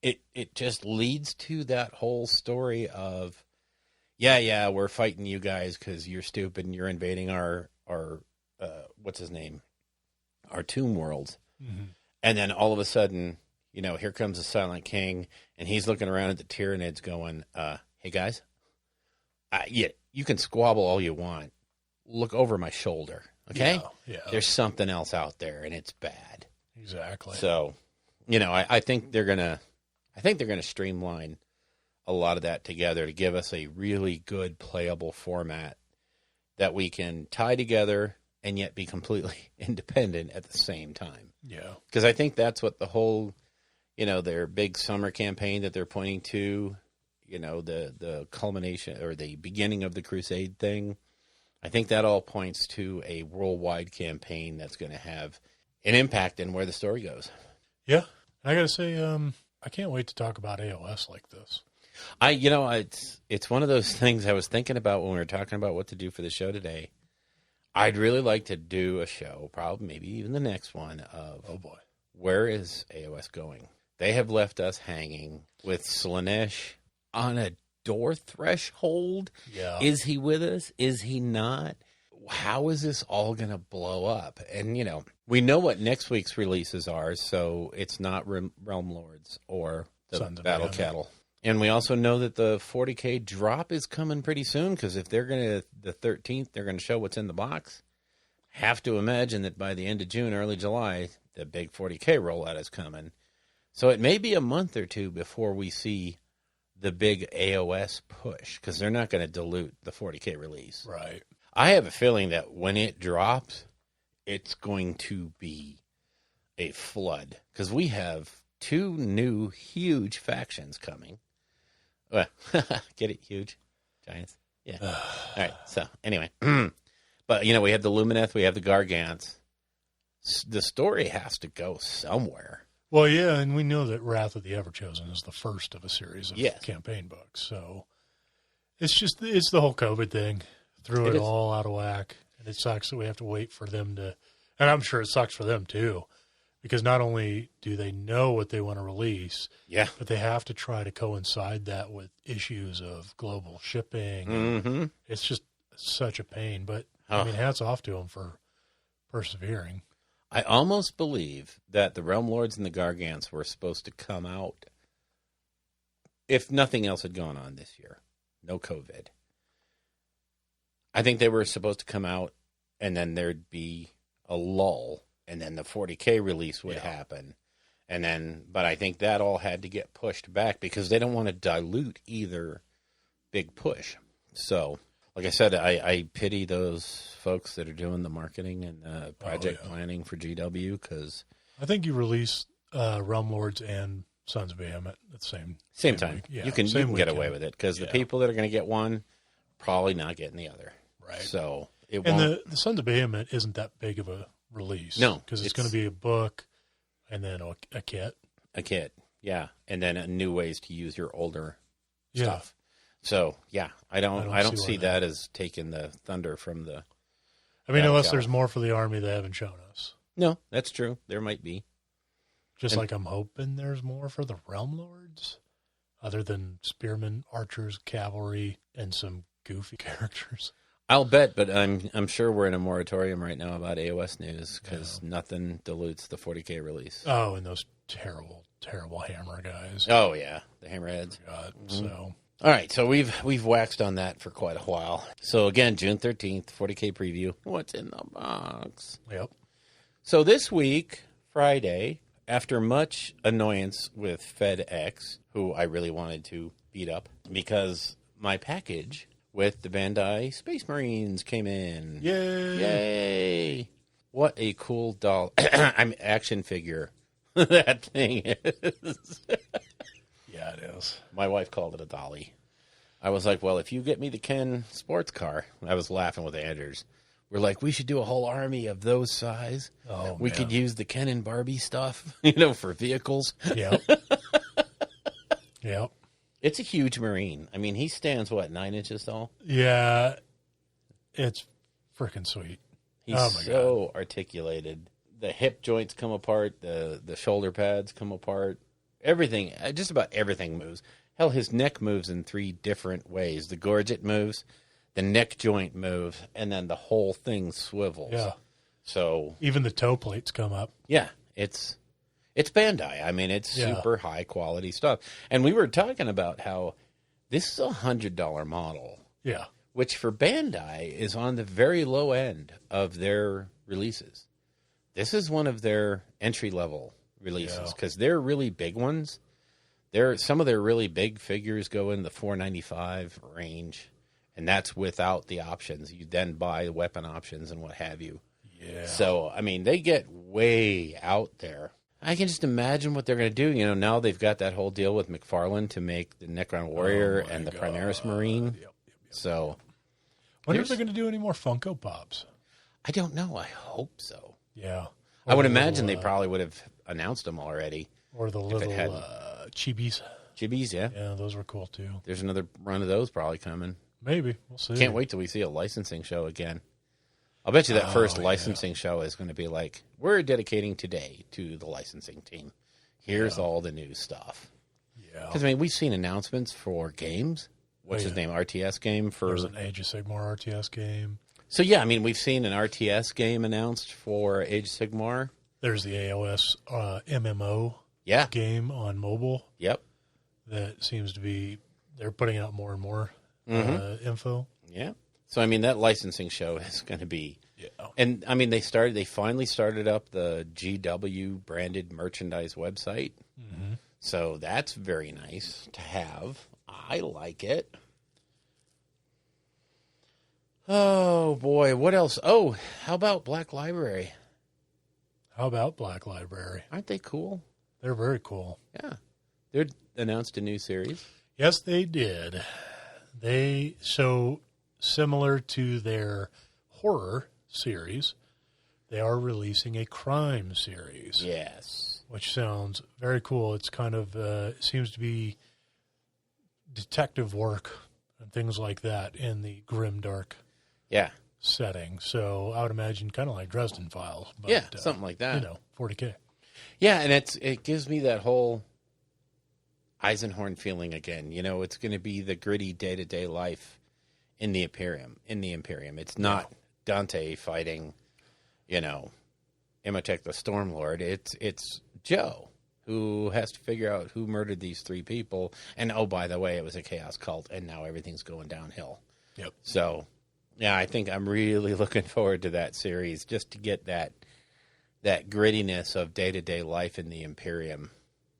it just leads to that whole story of, we're fighting you guys because you're stupid and you're invading our what's his name? Our tomb worlds. Mm-hmm. And then all of a sudden, here comes the Silent King, and he's looking around at the Tyranids going, hey guys, you can squabble all you want. Look over my shoulder. Okay. Yeah. There's something else out there, and it's bad. Exactly. So, I think they're going to streamline a lot of that together to give us a really good playable format that we can tie together and yet be completely independent at the same time. Yeah. Because I think that's what the whole, their big summer campaign that they're pointing to, the culmination or the beginning of the Crusade thing, I think that all points to a worldwide campaign that's going to have an impact in where the story goes. Yeah. I got to say, I can't wait to talk about AOS like this. It's one of those things I was thinking about when we were talking about what to do for the show today. I'd really like to do a show, probably maybe even the next one, of, oh boy, where is AOS going? They have left us hanging with Slanesh on a door threshold. Yeah. Is he with us? Is he not? How is this all going to blow up? And, we know what next week's releases are, so it's not Realm Lords or the Sons of Battle Bahamut. Cattle. And we also know that the 40K drop is coming pretty soon, because if they're going to, the 13th, they're going to show what's in the box. Have to imagine that by the end of June, early July, the big 40K rollout is coming. So it may be a month or two before we see the big AOS push, because they're not going to dilute the 40K release. Right. I have a feeling that when it drops, it's going to be a flood, because we have 2 new huge factions coming. Well, get it? Huge? Giants? Yeah. All right. So, anyway. But, we have the Lumineth, we have the Gargants. The story has to go somewhere. Well, yeah, and we know that Wrath of the Everchosen is the first of a series of campaign books. So it's the whole COVID thing. Threw it all out of whack. And it sucks that we have to wait for them to, and I'm sure it sucks for them too, because not only do they know what they want to release, but they have to try to coincide that with issues of global shipping. Mm-hmm. It's just such a pain. But, I mean, hats off to them for persevering. I almost believe that the Realm Lords and the Gargants were supposed to come out if nothing else had gone on this year. No COVID. I think they were supposed to come out, and then there'd be a lull, and then the 40K release would happen. And then, but I think that all had to get pushed back because they don't want to dilute either big push. So, like I said, I pity those folks that are doing the marketing and project planning for GW, because I think you release Realm Lords and Sons of Bahamut at the same time. Yeah, you can get away with it, because the people that are going to get one probably not getting the other. Right. So it and won't. the Sons of Bahamut isn't that big of a release. No, because it's going to be a book and then a kit. A kit, yeah, and then new ways to use your older Yeah. stuff. So I don't see why that as taking the thunder from the. I mean, Battle unless Cattle. there's more for the army they haven't shown us. No, that's true. There might be. Just like I'm hoping there's more for the Realm Lords, other than spearmen, archers, cavalry, and some goofy characters. I'll bet, but I'm sure we're in a moratorium right now about AOS news, because nothing dilutes the 40K release. Oh, and those terrible, terrible hammer guys. Oh yeah, the hammerheads. God, so All right, so we've waxed on that for quite a while. So again, June 13th, 40K preview. What's in the box? yep. So this week, Friday, after much annoyance with FedEx, who I really wanted to beat up, because my package with the Bandai Space Marines came in. Yay! Yay! What a cool doll. I'm action figure. That thing is. Yeah, it is. My wife called it a dolly. I was like, well, if you get me the Ken sports car, I was laughing with Anders. We're like, we should do a whole army of those size. Oh, we man. could use the Ken and Barbie stuff, for vehicles. Yep. Yep. It's a huge Marine. I mean, he stands, 9 inches tall? Yeah, it's freaking sweet. He's Oh, my so articulated. The hip joints come apart. The shoulder pads come apart. Everything, just about everything moves. Hell, his neck moves in 3 different ways. The gorget moves, the neck joint moves, and then the whole thing swivels. Yeah. So, Even the toe plates come up. yeah, it's Bandai. I mean, it's super high quality stuff. And we were talking about how this is a $100 model, Yeah. which for Bandai is on the very low end of their releases. This is one of their entry level releases, because they're really big ones. Some of their really big figures go in the $495 range, and that's without the options. You then buy the weapon options and what have you. Yeah. So, I mean, they get way out there. I can just imagine what they're going to do. Now they've got that whole deal with McFarlane to make the Necron Warrior and the Primaris Marine. Yep. So, Wonder if they're going to do any more Funko Pops. I don't know. I hope so. Yeah. I would imagine they probably would have announced them already. Or the it little hadn't. Chibis. Chibis, yeah. Yeah, those were cool too. There's another run of those probably coming. Maybe. We'll see. Can't wait till we see a licensing show again. I'll bet you that first licensing show is going to be like, we're dedicating today to the licensing team. Here's all the new stuff. Yeah. Because, I mean, we've seen announcements for games. What's his name? RTS game for... There's an Age of Sigmar RTS game. So, yeah, I mean, we've seen an RTS game announced for Age of Sigmar. There's the AOS MMO game on mobile. Yep. That seems to be... They're putting out more and more info. Yeah. So, I mean, that licensing show is going to be... Yeah. And, I mean, they finally started up the GW branded merchandise website. Mm-hmm. So that's very nice to have. I like it. Oh, boy. What else? Oh, how about Black Library? How about Black Library? Aren't they cool? They're very cool. Yeah. They announced a new series. Yes, they did. So similar to their horror series, they are releasing a crime series. Yes. Which sounds very cool. It's kind of, seems to be detective work and things like that in the grimdark setting. So I would imagine kind of like Dresden Files. But, something like that. 40K. Yeah, and it gives me that whole Eisenhorn feeling again. It's going to be the gritty day-to-day life in the Imperium. It's not Dante fighting, Imhotep the Stormlord. It's Joe who has to figure out who murdered these three people. And, oh, by the way, it was a chaos cult, and now everything's going downhill. Yep. So, yeah, I think I'm really looking forward to that series just to get that grittiness of day-to-day life in the Imperium.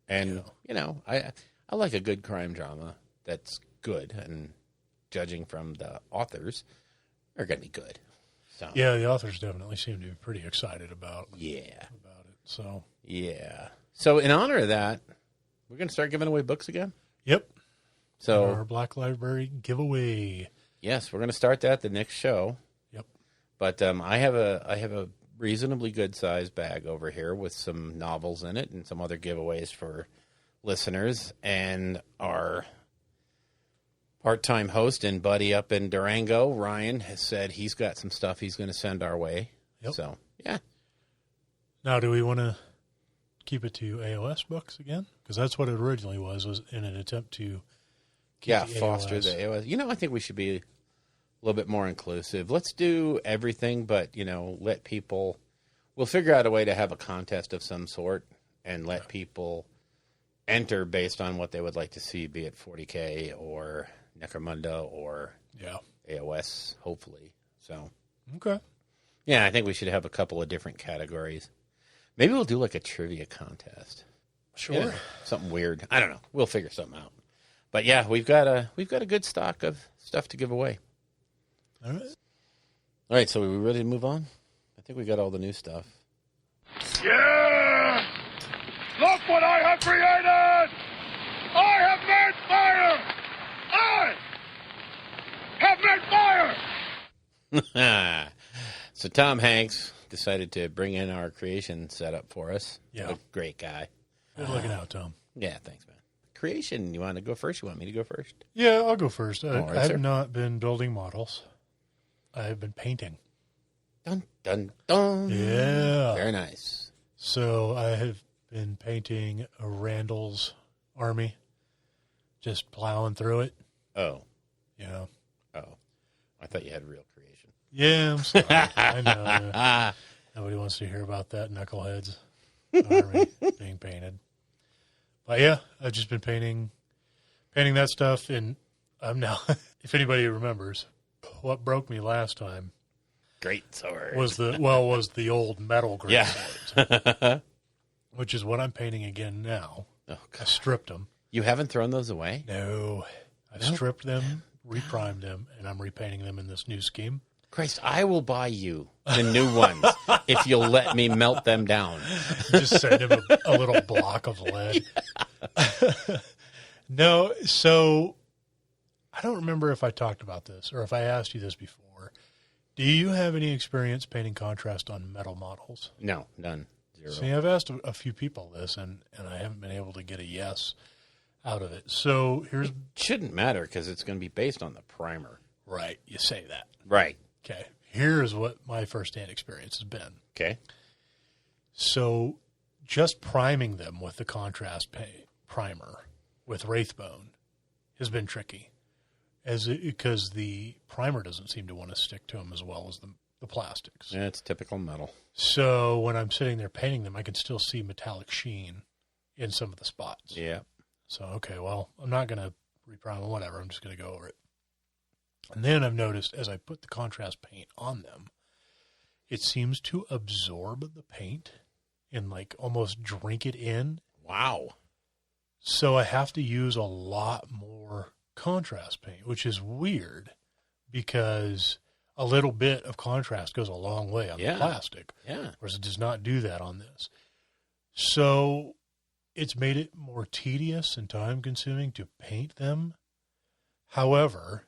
And, I like a good crime drama that's good, and judging from the authors, are going to be good. So. Yeah, the authors definitely seem to be pretty excited about it. So yeah. So in honor of that, we're going to start giving away books again? Yep. So our Black Library giveaway. Yes, we're going to start that the next show. Yep. But I have a reasonably good sized bag over here with some novels in it and some other giveaways for listeners, and our part-time host and buddy up in Durango, Ryan, has said he's got some stuff he's going to send our way. Yep. So, yeah. Now, do we want to keep it to AOS books again? Because that's what it originally was in an attempt to keep the foster AOS. the AOS. I think we should be a little bit more inclusive. Let's do everything, but, let people... We'll figure out a way to have a contest of some sort and let people enter based on what they would like to see, be it 40K or Necromunda or AOS, hopefully. So, okay. Yeah, I think we should have a couple of different categories. Maybe we'll do like a trivia contest. Sure. Something weird. I don't know. We'll figure something out. But yeah, we've got a good stock of stuff to give away. All right, so are we ready to move on? I think we got all the new stuff. Yeah! Look what I have created! I have made fire! I have made fire! So Tom Hanks decided to bring in our creation setup for us. Yeah. What a great guy. Good looking out, Tom. Yeah, thanks, man. Creation, you want to go first? You want me to go first? Yeah, I'll go first. All right, I have sir. not been building models. I have been painting. Dun, dun, dun. Yeah. Very nice. So I have been painting a Randall's army, just plowing through it. Oh. Yeah. Oh. I thought you had real creation. Yeah, I'm sorry. I know. Nobody wants to hear about that knuckleheads army being painted. But yeah, I've just been painting that stuff, and I'm now, if anybody remembers, what broke me last time Great sword. was the old metal great swords, which is what I'm painting again now. Oh, I God. stripped them. You haven't thrown those away? No, I stripped them, reprimed them, and I'm repainting them in this new scheme. Christ, I will buy you the new ones if you'll let me melt them down. Just send him a little block of lead. Yeah. No, so I don't remember if I talked about this or if I asked you this before. Do you have any experience painting contrast on metal models? No, none. Zero. See, I've asked a few people this, and I haven't been able to get a yes. out of it. So here's Shouldn't matter because it's going to be based on the primer. right. You say that. Right. Okay. Here's what my first-hand experience has been. Okay. So just priming them with the contrast primer with Wraithbone has been tricky, because the primer doesn't seem to want to stick to them as well as the plastics. Yeah, it's typical metal. So when I'm sitting there painting them, I can still see metallic sheen in some of the spots. Yeah. So, okay, well, I'm not going to reprime them, whatever. I'm just going to go over it. And then I've noticed as I put the contrast paint on them, it seems to absorb the paint and like almost drink it in. Wow. So I have to use a lot more contrast paint, which is weird because a little bit of contrast goes a long way on the plastic. Yeah. Whereas it does not do that on this. So it's made it more tedious and time consuming to paint them. However,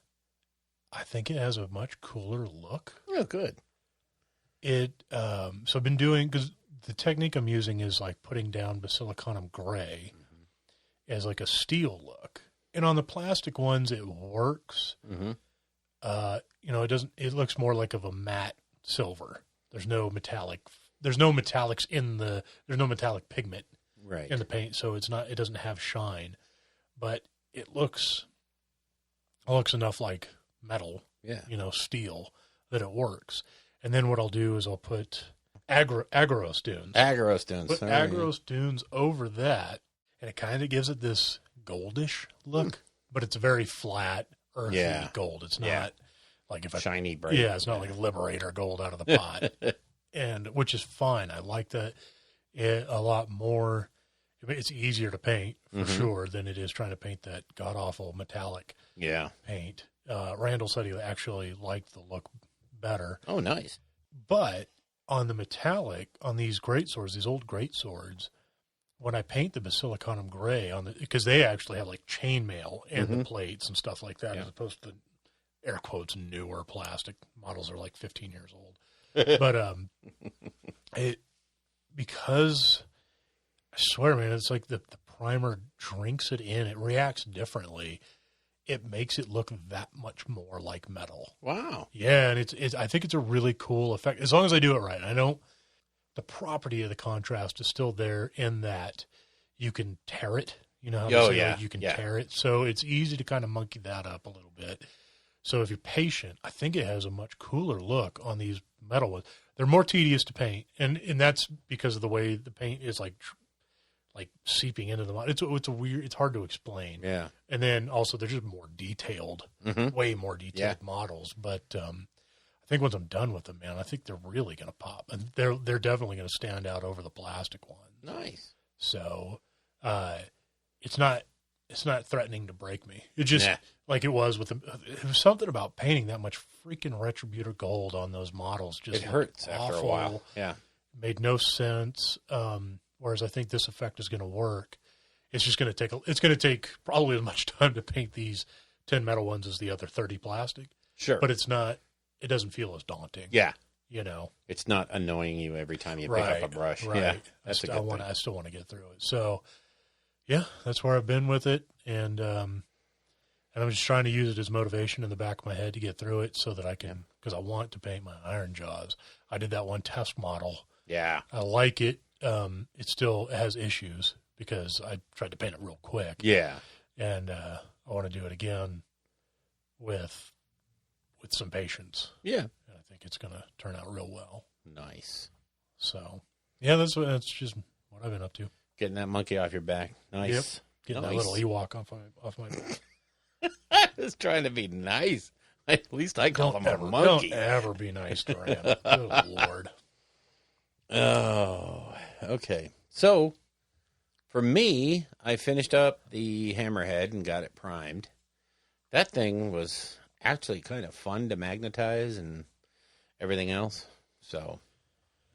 I think it has a much cooler look. Oh, good. So I've been doing, because the technique I'm using is like putting down basilicanum gray as like a steel look. And on the plastic ones, it works. Mm-hmm. It looks more like of a matte silver. There's no metallic there's no metallic pigment Right. in the paint, so it doesn't have shine, but it looks enough like metal, steel, that it works. And then what I'll do is I'll put Agarose dunes. Agarose dunes. Put Agarose dunes over that, and it kind of gives it this goldish look, but it's a very flat, earthy gold. It's not like if shiny, bright. Yeah, it's not like Liberator gold out of the pot, and which is fine. I like that a lot more. It's easier to paint for sure than it is trying to paint that god awful metallic paint. Randall said he actually liked the look better. Oh, nice. But on the metallic, on these greatswords, these old greatswords, when I paint the basilicanum gray because they actually have like chainmail in the plates and stuff like that, as opposed to air quotes newer plastic models are like 15 years old. But because I swear, man, it's like the primer drinks it in. It reacts differently. It makes it look that much more like metal. Wow. Yeah, and it's I think it's a really cool effect as long as I do it right. The property of the contrast is still there in that you can tear it. You know how they say, like, you can tear it. So it's easy to kind of monkey that up a little bit. So if you're patient, I think it has a much cooler look on these metal ones. They're more tedious to paint, and that's because of the way the paint is like seeping into the model. It's hard to explain. Yeah. And then also they're just more detailed, way more detailed models. But I think once I'm done with them, man, I think they're really going to pop, and they're definitely going to stand out over the plastic ones. Nice. So it's not threatening to break me. It just like it was with it was something about painting that much freaking Retributor gold on those models. Just it hurts after a while. Yeah. Made no sense. Whereas I think this effect is going to work. It's just going to take probably as much time to paint these 10 metal ones as the other 30 plastic. Sure. But it doesn't feel as daunting. Yeah. It's not annoying you every time you pick up a brush. Right. Yeah. That's a good thing. I still want to get through it. So yeah, that's where I've been with it. And I'm just trying to use it as motivation in the back of my head to get through it so that I can, because I want to paint my Iron Jaws. I did that one test model. Yeah. I like it. It still has issues because I tried to paint it real quick. Yeah. And I want to do it again with some patience. Yeah. And I think it's going to turn out real well. Nice. So, yeah, that's just what I've been up to. Getting that monkey off your back. Nice. Yep. Getting that little Ewok off my back. I was trying to be nice. At least I call him a monkey. Don't ever be nice to Rand. Good Lord. Oh, okay. So, for me, I finished up the Hammerhead and got it primed. That thing was actually kind of fun to magnetize and everything else. So,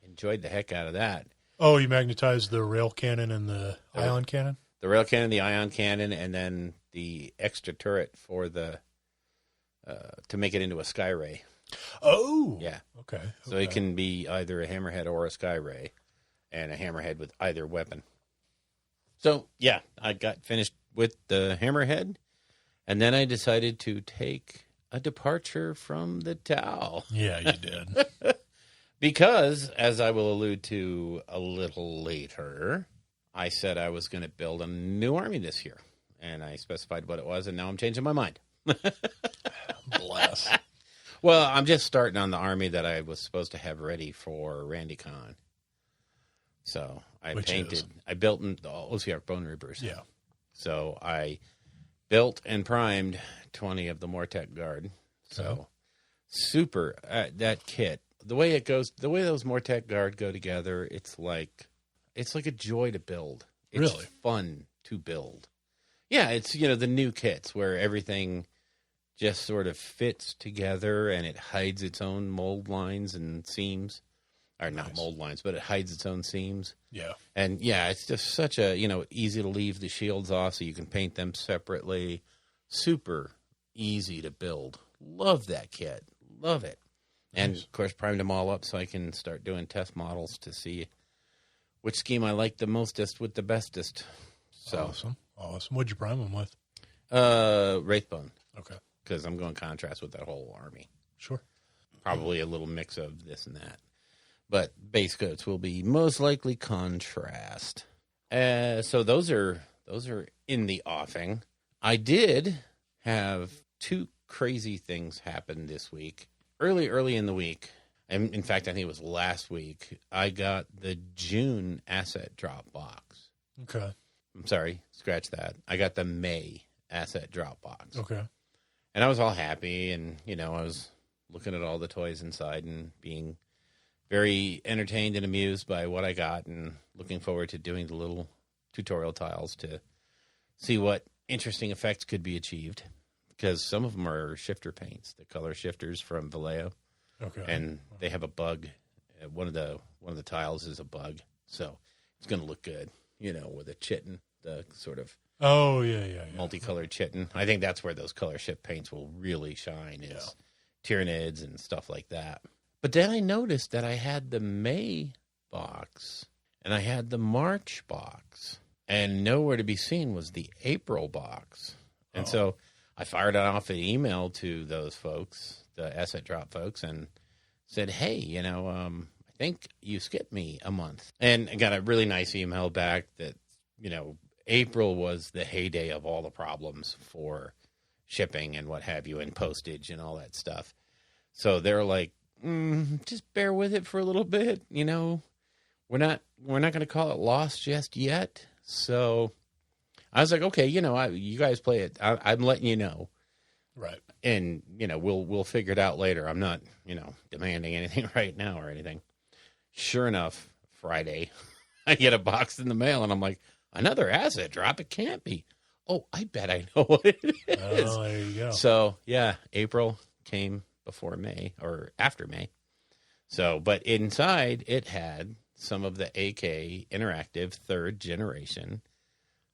enjoyed the heck out of that. Oh, you magnetized the rail cannon and the ion cannon? The rail cannon, the ion cannon, and then the extra turret for the to make it into a sky ray. Oh, yeah. Okay. So it can be either a hammerhead or a sky ray, and a hammerhead with either weapon. So yeah, I got finished with the hammerhead, and then I decided to take a departure from the Tau. Yeah, you did. Because, as I will allude to a little later, I said I was going to build a new army this year. And I specified what it was, and now I'm changing my mind. Bless. Well, I'm just starting on the army that I was supposed to have ready for RandyCon. So I built in the Osiark Bone Reapers. Yeah. So I built and primed 20 of the Mortek Guard. So super, that kit, the way it goes, the way those Mortek Guard go together, it's like a joy to build. It's really fun to build. Yeah, it's, the new kits where everything just sort of fits together and it hides its own mold lines and seams. Or not mold lines, but it hides its own seams. Yeah. And yeah, it's just such a, easy to leave the shields off so you can paint them separately. Super easy to build. Love that kit. Love it. Nice. And of course, primed them all up so I can start doing test models to see which scheme I like the mostest with the bestest. So Awesome. What'd you prime them with? Wraithbone. Okay. Because I'm going contrast with that whole army. Sure. Probably a little mix of this and that. But base coats will be most likely contrast. So those are in the offing. I did have two crazy things happen this week. Early in the week, and in fact, I think it was last week, I got the June asset drop box. Okay. I'm sorry, scratch that. I got the May asset drop box. Okay. And I was all happy, and, I was looking at all the toys inside and being very entertained and amused by what I got and looking forward to doing the little tutorial tiles to see what interesting effects could be achieved. Because some of them are shifter paints, the color shifters from Vallejo. Okay. And they have a bug. One of the tiles is a bug. So it's going to look good, with a chitin, the sort of multicolored chitin. I think that's where those color shift paints will really shine is Tyranids and stuff like that. But then I noticed that I had the May box and I had the March box, and nowhere to be seen was the April box. And so I fired off an email to those folks, the asset drop folks, and said, hey, I think you skipped me a month. And I got a really nice email back that, April was the heyday of all the problems for shipping and what have you, and postage and all that stuff. So they're like, just bear with it for a little bit. We're not going to call it lost just yet. So I was like, okay, you guys play it. I'm letting you know. Right. And, we'll figure it out later. I'm not, demanding anything right now or anything. Sure enough, Friday, I get a box in the mail and I'm like, another asset drop? It can't be. Oh, I bet I know what it is. Oh, there you go. So, yeah, April came before May or after May. So, but inside it had some of the AK Interactive 3rd generation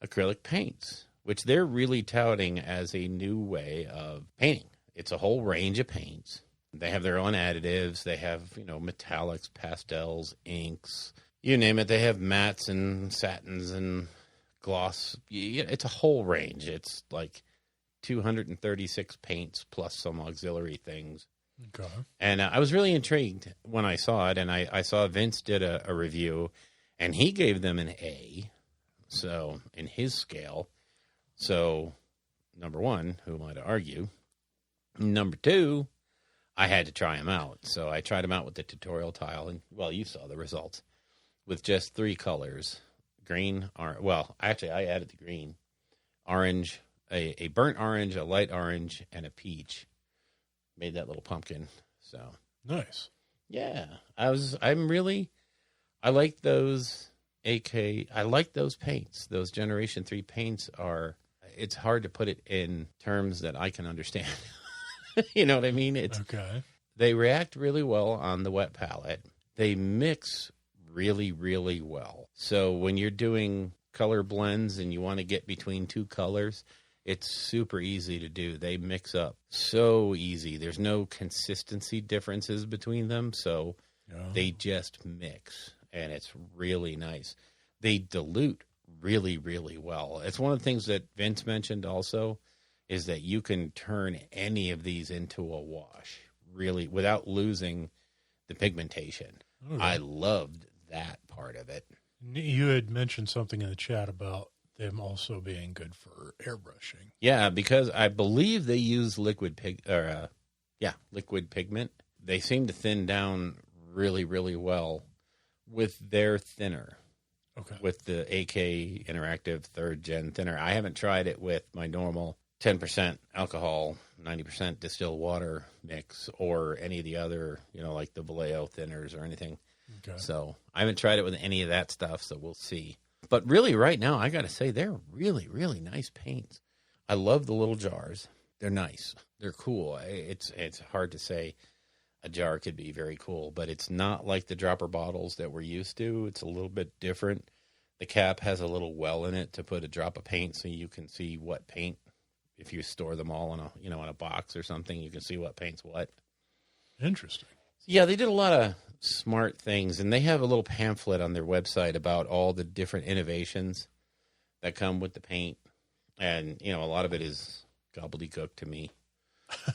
acrylic paints, which they're really touting as a new way of painting. It's a whole range of paints. They have their own additives. They have, metallics, pastels, inks, you name it. They have mattes and satins and gloss. It's a whole range. It's like 236 paints plus some auxiliary things. Okay. And I was really intrigued when I saw it, and I saw Vince did a review, and he gave them an A, so in his scale. So, number one, who am I to argue? Number two, I had to try them out. So I tried them out with the tutorial tile, and, well, you saw the results, with just 3 colors, green, orange. Well, actually, I added the green, orange, a burnt orange, a light orange, and a peach. Made that little pumpkin. So nice. Yeah, I like those AK. I like those paints. Those Generation 3 paints it's hard to put it in terms that I can understand. You know what I mean? Okay. They react really well on the wet palette. They mix really, really well. So when you're doing color blends and you want to get between 2 colors, it's super easy to do. They mix up so easy. There's no consistency differences between them, so they just mix, and it's really nice. They dilute really, really well. It's one of the things that Vince mentioned also is that you can turn any of these into a wash really without losing the pigmentation. Okay. I loved that part of it. You had mentioned something in the chat about them also being good for airbrushing. Yeah, because I believe they use liquid pigment. They seem to thin down really, really well with their thinner. Okay. With the AK Interactive 3rd Gen thinner. I haven't tried it with my normal 10% alcohol, 90% distilled water mix, or any of the other, like the Vallejo thinners or anything. Okay. So I haven't tried it with any of that stuff, so we'll see. But really, right now, I got to say, they're really, really nice paints. I love the little jars. They're nice. They're cool. It's hard to say a jar could be very cool, but it's not like the dropper bottles that we're used to. It's a little bit different. The cap has a little well in it to put a drop of paint so you can see what paint. If you store them all in a box or something, you can see what paint's what. Interesting. Yeah, they did a lot of smart things, and they have a little pamphlet on their website about all the different innovations that come with the paint. And, a lot of it is gobbledygook to me.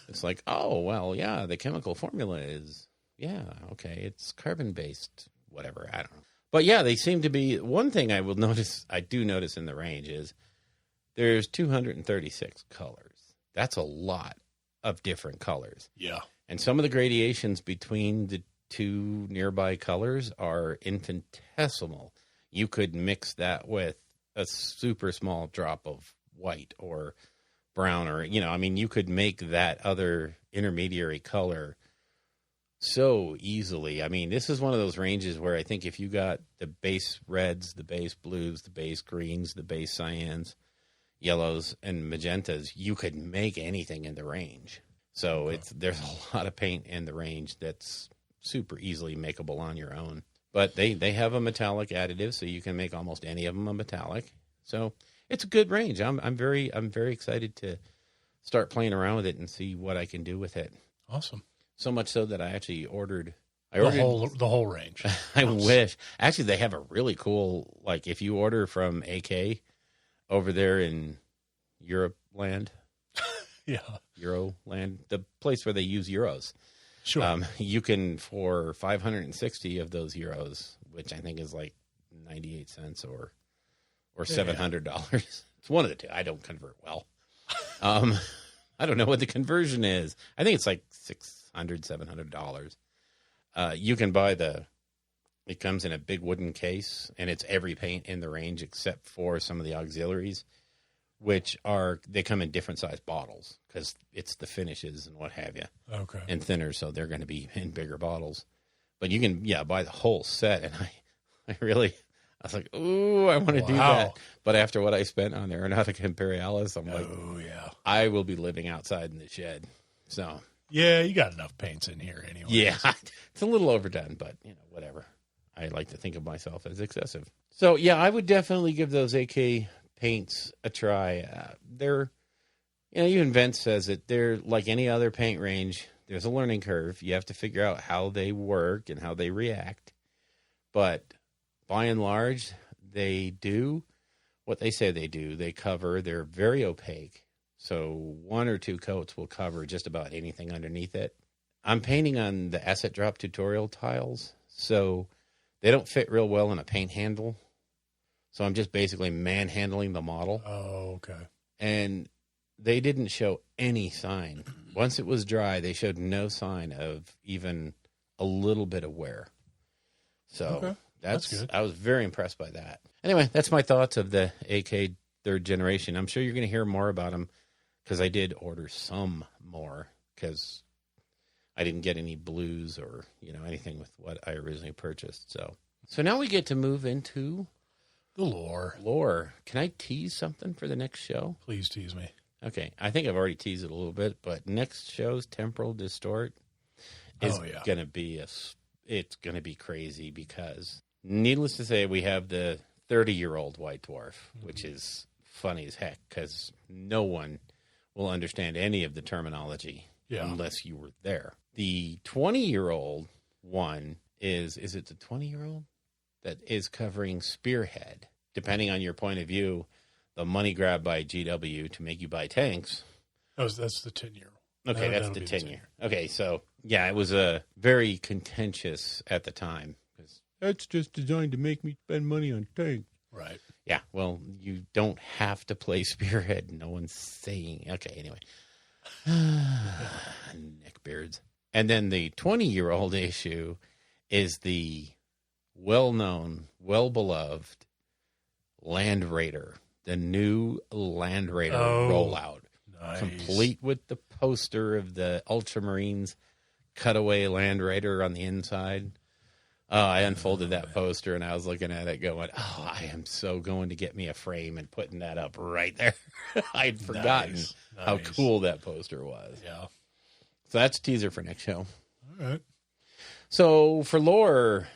It's like, oh, well, yeah, the chemical formula is, it's carbon-based, whatever, I don't know. But, yeah, they seem to be, one thing I do notice in the range is there's 236 colors. That's a lot of different colors. Yeah. And some of the gradations between the two nearby colors are infinitesimal. You could mix that with a super small drop of white or brown or, you could make that other intermediary color so easily. This is one of those ranges where I think if you got the base reds, the base blues, the base greens, the base cyans, yellows, and magentas, you could make anything in the range. So there's a lot of paint in the range that's super easily makeable on your own. But they have a metallic additive, so you can make almost any of them a metallic. So it's a good range. I'm very excited to start playing around with it and see what I can do with it. Awesome. So much so that I actually ordered the whole range. I wish. Actually, they have a really cool, like if you order from AK over there in Europe land. Yeah. Euroland, the place where they use euros. Sure. You can, for 560 of those euros, which I think is like 98 cents or $700. It's one of the two. I don't convert well. I don't know what the conversion is. I think it's like $600, $700. You can buy it comes in a big wooden case, and it's every paint in the range except for some of the auxiliaries, which they come in different size bottles because it's the finishes and what have you. Okay. And thinner, so they're going to be in bigger bottles. But you can, buy the whole set. And I was like, ooh, I want to do that. But after what I spent on Aeronautica Imperialis, I'm like, oh, yeah. I will be living outside in the shed. So. Yeah, you got enough paints in here anyway. Yeah, it's a little overdone, but, whatever. I like to think of myself as excessive. So, yeah, I would definitely give those AK paints a try. They're, even Vince says it, they're like any other paint range. There's a learning curve. You have to figure out how they work and how they react. But by and large, they do what they say they do. They're very opaque. So one or two coats will cover just about anything underneath it. I'm painting on the Asset Drop tutorial tiles, so they don't fit real well in a paint handle. So I'm just basically manhandling the model. Oh, okay. And they didn't show any sign. Once it was dry, they showed no sign of even a little bit of wear. So that's good. I was very impressed by that. Anyway, that's my thoughts of the AK 3rd generation. I'm sure you're going to hear more about them because I did order some more because I didn't get any blues or, anything with what I originally purchased. So now we get to move into the lore. Lore. Can I tease something for the next show? Please tease me. Okay. I think I've already teased it a little bit, but next show's Temporal Distort is going to be it's going to be crazy because needless to say, we have the 30-year-old White Dwarf, which is funny as heck because no one will understand any of the terminology unless you were there. The 20-year-old one is it the 20-year-old that is covering Spearhead? depending on your point of view, the money grab by GW to make you buy tanks. Oh, that's the 10-year. Okay, that's the 10-year. Okay, so, yeah, it was very contentious at the time. Because that's just designed to make me spend money on tanks. Right. Yeah, well, you don't have to play Spearhead. No one's saying. Okay, anyway. Neckbeards. And then the 20-year-old issue is the well-known, well-beloved Land Raider. The new Land Raider rollout. Nice. Complete with the poster of the Ultramarines cutaway Land Raider on the inside. Oh, I unfolded that poster and I was looking at it going, oh, I am so going to get me a frame and putting that up right there. I'd forgotten how cool that poster was. Yeah. So that's a teaser for next show. All right. So for lore,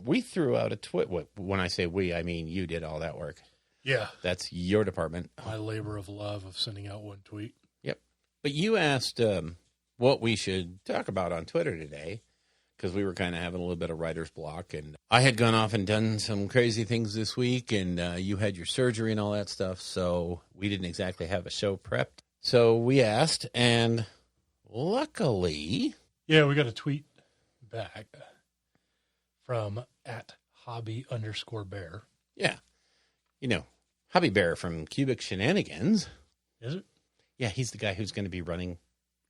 we threw out a tweet. When I say we, I mean you did all that work. Yeah. That's your department. My labor of love of sending out one tweet. Yep. But you asked what we should talk about on Twitter today, because we were kind of having a little bit of writer's block. And I had gone off and done some crazy things this week, and you had your surgery and all that stuff, so we didn't exactly have a show prepped. So we asked, and luckily... Yeah, we got a tweet back from @hobby_bear. Yeah. You know, Hobby Bear from Cubic Shenanigans. Is it? Yeah, he's the guy who's going to be running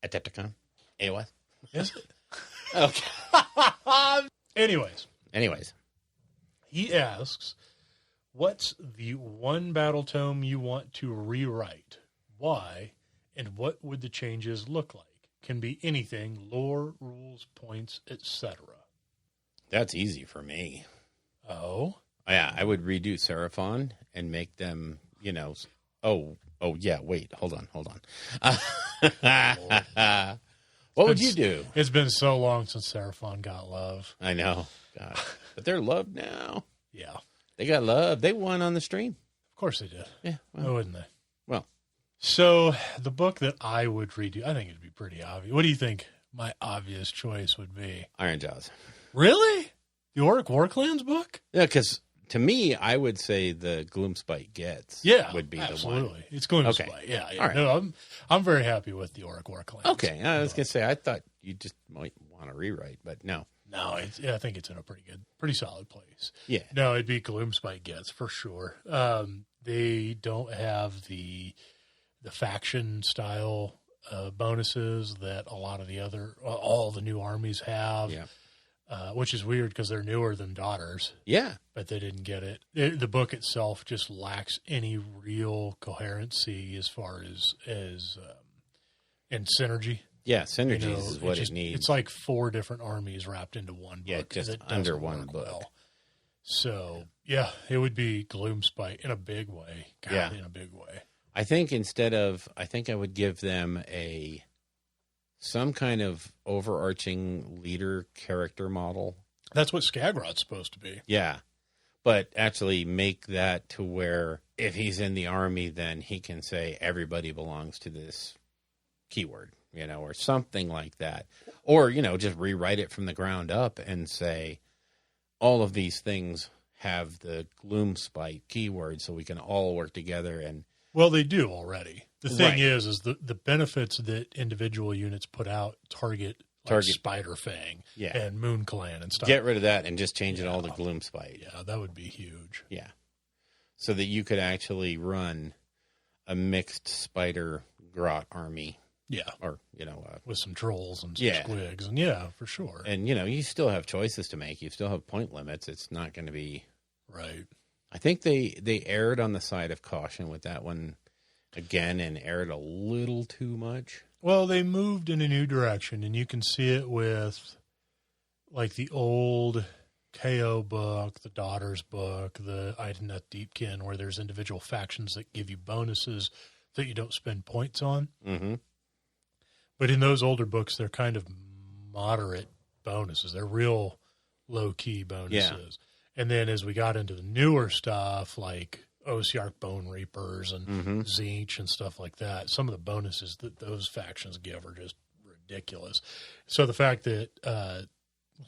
Adepticon. AOS. Is it? Okay. Anyways, he asks, what's the one battle tome you want to rewrite? Why? And what would the changes look like? Can be anything, lore, rules, points, etc. That's easy for me. Oh? Yeah, I would redo Seraphon and make them, oh, yeah, wait, hold on. What would you do? It's been so long since Seraphon got love. I know. God. But they're loved now. Yeah. They got love. They won on the stream. Of course they did. Yeah. Why wouldn't they? Well. So the book that I would redo, I think it'd be pretty obvious. What do you think my obvious choice would be? Iron Jaws. Really? The Auric Warclans book? Yeah, because to me, I would say the Gloomspite Gets would be absolutely. the one. It's Gloomspite. Okay. Yeah. All right. No, I'm very happy with the Auric Warclans. Okay. I was going to say, I thought you just might want to rewrite, but no. No, I think it's in a pretty solid place. Yeah. No, it'd be Gloomspite Gets for sure. They don't have the faction style bonuses that a lot of the other, all the new armies have. Yeah. Which is weird because they're newer than Daughters. Yeah. But they didn't get it. The book itself just lacks any real coherency as far as and synergy. Yeah, synergies is what it needs. It's like 4 different armies wrapped into one book. Yeah, just under one book. Well. So, yeah, it would be Gloomspite in a big way. God, in a big way. I think I would give them some kind of overarching leader character model. That's what Skagrod's supposed to be. Yeah. But actually make that to where if he's in the army, then he can say everybody belongs to this keyword, or something like that. Or, just rewrite it from the ground up and say all of these things have the Gloomspite keyword so we can all work together. And well, they do already. The thing is the benefits that individual units put out target Spider Fang and Moon Clan and stuff. Get rid of that and just change it all to Gloomspite. Yeah, that would be huge. Yeah. So that you could actually run a mixed Spider Grot army. Yeah. Or, with some trolls and some squigs. And for sure. And, you still have choices to make. You still have point limits. It's not going to be... Right. I think they erred on the side of caution with that one again and erred a little too much. Well, they moved in a new direction, and you can see it with like the old KO book, the Daughters book, the Ideneth Deepkin, where there's individual factions that give you bonuses that you don't spend points on. Mm-hmm. But in those older books, they're kind of moderate bonuses. They're real low-key bonuses. Yeah. And then as we got into the newer stuff, like Osiark Bone Reapers and Zinch and stuff like that, some of the bonuses that those factions give are just ridiculous. So the fact that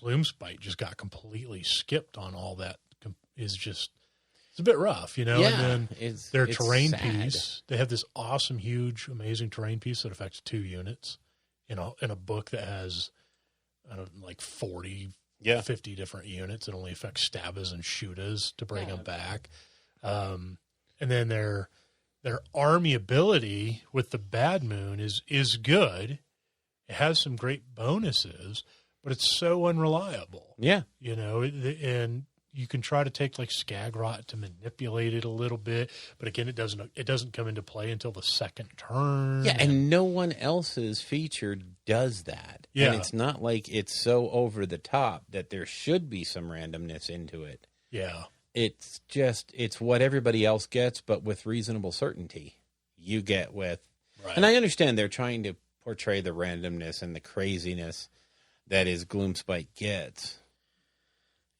Gloomspite just got completely skipped on all that is just it's a bit rough, you know. Yeah, and then it's terrain sad. piece, they have this awesome, huge, amazing terrain piece that affects 2 units in a book that has, I don't know, like 40, 50 different units. It only affects stabas and shootas to bring them back. And then their army ability with the Bad Moon is good. It has some great bonuses, but it's so unreliable. Yeah. You know, and you can try to take like Skagrot to manipulate it a little bit, but again, it doesn't come into play until the second turn. Yeah, and no one else's feature does that. Yeah. And it's not like it's so over the top that there should be some randomness into it. Yeah. It's what everybody else gets, but with reasonable certainty. You get with, Right. and I understand they're trying to portray the randomness and the craziness that is Gloomspite gets.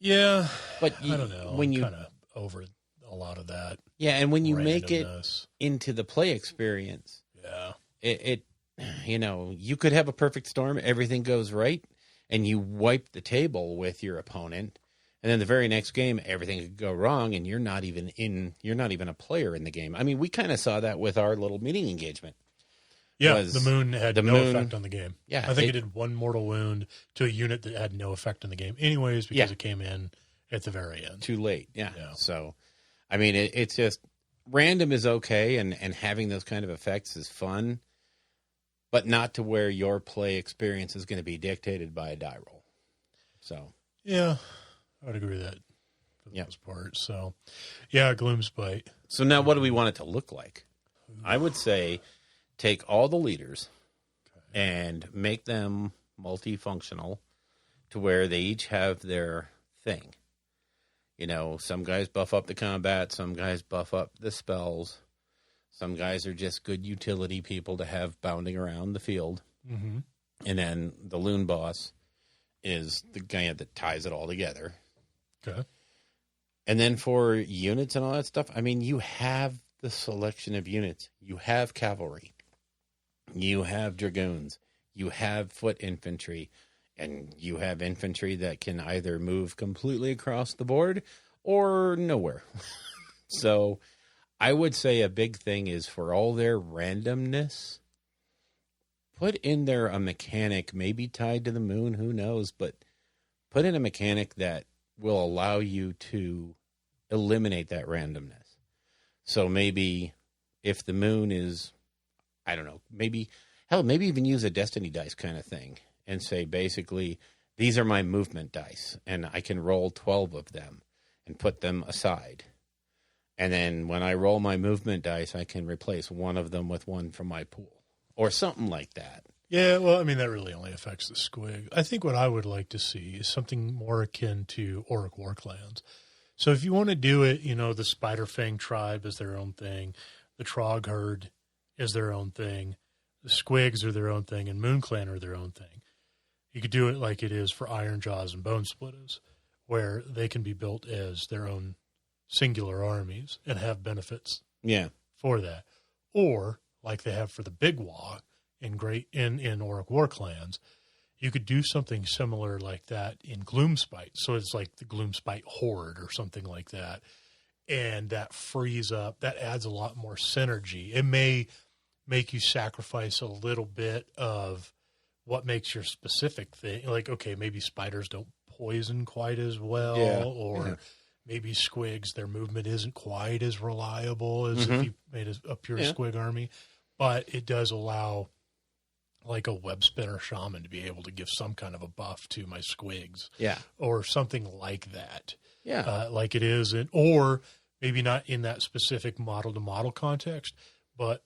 Yeah. But I don't know. when you kind of over a lot of that. Yeah, and when you make it randomness. into the play experience, Yeah. it you know, you could have a perfect storm, everything goes right, and you wipe the table with your opponent, and then the very next game everything could go wrong and you're not even a player in the game. I mean, we kind of saw that with our little meeting engagement. Yeah, the moon had no effect on the game. Yeah, I think it did 1 mortal wound to a unit that had no effect on the game anyways because it came in at the very end. Too late, yeah. So, I mean, it's just, random is okay, and having those kind of effects is fun, but not to where your play experience is going to be dictated by a die roll. So, yeah, I would agree with that for the most part. So, yeah, Gloomspite. So now what do we want it to look like? I would say take all the leaders and make them multifunctional to where they each have their thing. You know, some guys buff up the combat, some guys buff up the spells, some guys are just good utility people to have bounding around the field. Mm-hmm. And then the loon boss is the guy that ties it all together. Okay. And then for units and all that stuff, I mean, you have the selection of units. You have cavalry. You have dragoons. You have foot infantry. And you have infantry that can either move completely across the board or nowhere. So I would say a big thing is for all their randomness, put in there a mechanic, maybe tied to the moon, who knows, but put in a mechanic that will allow you to eliminate that randomness. So maybe if the moon is, I don't know, maybe even use a destiny dice kind of thing and say, basically, these are my movement dice, and I can roll 12 of them and put them aside. And then when I roll my movement dice, I can replace one of them with one from my pool or something like that. Yeah, well, I mean, that really only affects the squig. I think what I would like to see is something more akin to Auric Warclans. So if you want to do it, you know, the Spiderfang tribe is their own thing. The Trog herd is their own thing. The Squigs are their own thing, and Moonclan are their own thing. You could do it like it is for Ironjaws and Bone Splitters, where they can be built as their own singular armies and have benefits for that. Or, like they have for the Big Wah in Auric Warclans, you could do something similar like that in Gloomspite. So it's like the Gloomspite Horde or something like that. And that frees up, that adds a lot more synergy. It may make you sacrifice a little bit of what makes your specific thing. Like, okay, maybe spiders don't poison quite as well, or maybe squigs, their movement isn't quite as reliable as if you made a pure squig army. But it does allow like a web spinner shaman to be able to give some kind of a buff to my squigs. Yeah. Or something like that. Yeah. Like it is or maybe not in that specific model to model context, but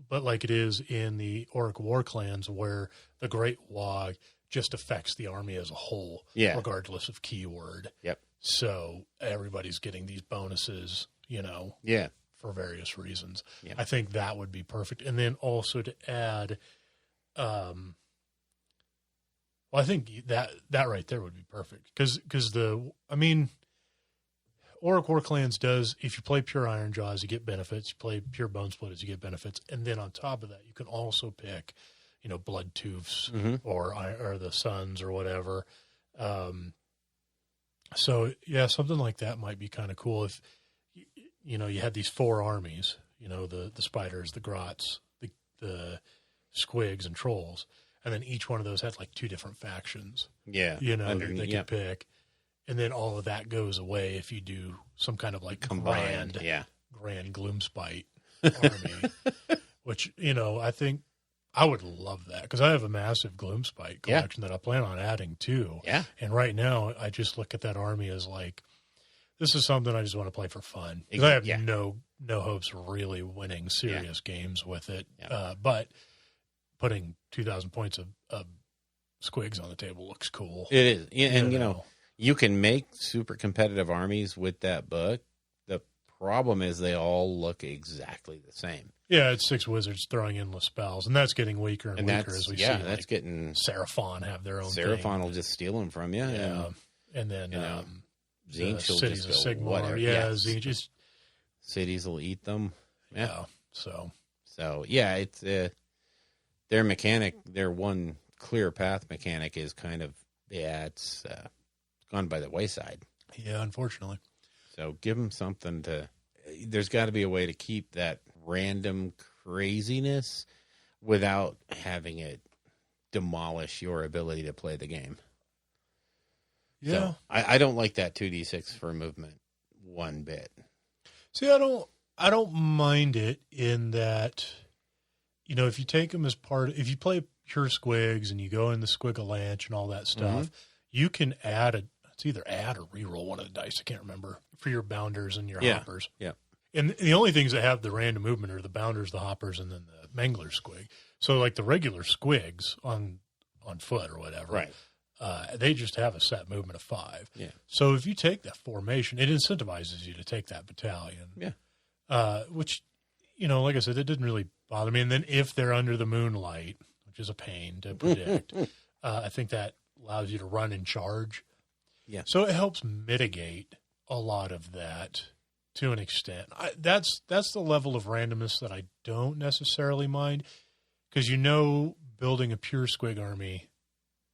like it is in the Auric Warclans, where the Great Wog just affects the army as a whole, regardless of keyword. Yep. So everybody's getting these bonuses, you know, for various reasons. Yeah. I think that would be perfect. And then also to add, well, I think that right there would be perfect because Auric Warclans does, if you play pure Ironjaws, you get benefits. You play pure Bone Splitters, you get benefits. And then on top of that, you can also pick, you know, Blood Toofs or the Suns or whatever. So, yeah, something like that might be kind of cool. you had these 4 armies, the spiders, the grots, the squigs and trolls, and then each one of those had like 2 different factions. Yeah. That they could pick. And then all of that goes away if you do some kind of like Combined, grand Gloomspite army, which, I think I would love that because I have a massive Gloomspite collection that I plan on adding too. Yeah. And right now I just look at that army as like, this is something I just want to play for fun. Because I have no hopes of really winning serious games with it. Yeah. But putting 2,000 points of squigs on the table looks cool. It is. Yeah, and, you can make super competitive armies with that book. The problem is they all look exactly the same. Yeah, it's 6 wizards throwing endless spells, and that's getting weaker and weaker as we see. Yeah, that's getting... Seraphon have their own Seraphon will just steal them from you. Yeah, and then Tzeentch will Cities just of go, Sigmar. whatever. Yeah, Tzeentch is... Cities will eat them. Yeah. So, yeah, it's... their mechanic, their one clear path mechanic is kind of... Yeah, it's gone by the wayside. Yeah, unfortunately. So give them something to... There's got to be a way to keep that random craziness without having it demolish your ability to play the game. Yeah. So I don't like that 2d6 for movement one bit. See, I don't mind it in that, if you take them as if you play pure squigs and you go in the Squigalanche and all that stuff, you can it's either add or reroll one of the dice. I can't remember, for your bounders and your hoppers. Yeah. And the only things that have the random movement are the bounders, the hoppers, and then the mangler squig. So like the regular squigs on foot or whatever, Right. They just have a set movement of 5. Yeah. So if you take that formation, it incentivizes you to take that battalion. Yeah. Which, like I said, it didn't really bother me. And then if they're under the moonlight, which is a pain to predict, I think that allows you to run and charge. Yeah. So it helps mitigate a lot of that to an extent. That's the level of randomness that I don't necessarily mind, because building a pure squig army,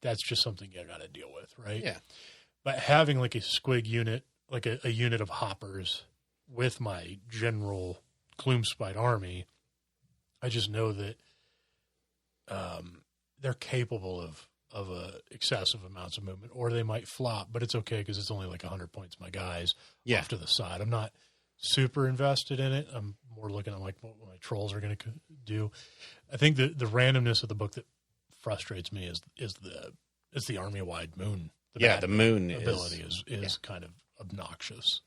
that's just something you got to deal with, right? Yeah. But having like a squig unit, like a unit of hoppers with my general Gloomspite army, I just know that they're capable of excessive amounts of movement, or they might flop, but it's okay because it's only like 100 points my guys off to the side. I'm not super invested in it. I'm more looking at like what my trolls are going to do. I think the randomness of the book that frustrates me is the army-wide moon. The moon ability is kind of obnoxious.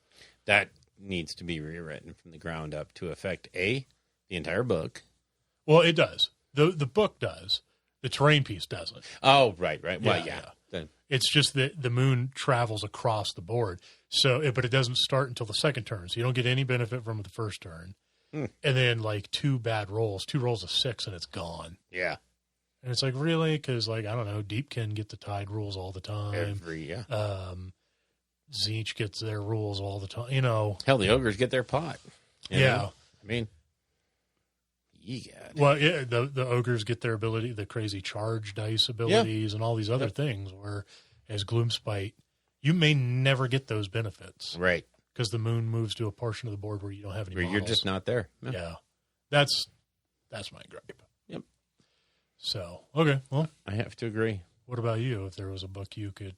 That needs to be rewritten from the ground up to affect the entire book. Well, it does. The book does. The terrain piece doesn't. Oh, right. Well, yeah. Then, it's just that the moon travels across the board. But it doesn't start until the second turn. So you don't get any benefit from the first turn. And then like 2 bad rolls, 2 rolls of 6, and it's gone. Yeah. And it's like, really? Because, like, I don't know, Deepkin get the tide rules all the time. Tzeentch gets their rules all the time. Hell, the ogres get their pot. You know? I mean, well, yeah, the ogres get their ability, the crazy charge dice abilities and all these other things, where as Gloomspite, you may never get those benefits. Right. Because the moon moves to a portion of the board where you don't have any models. You're just not there. Yeah. That's my gripe. Yep. So, okay, well. I have to agree. What about you? If there was a book you could...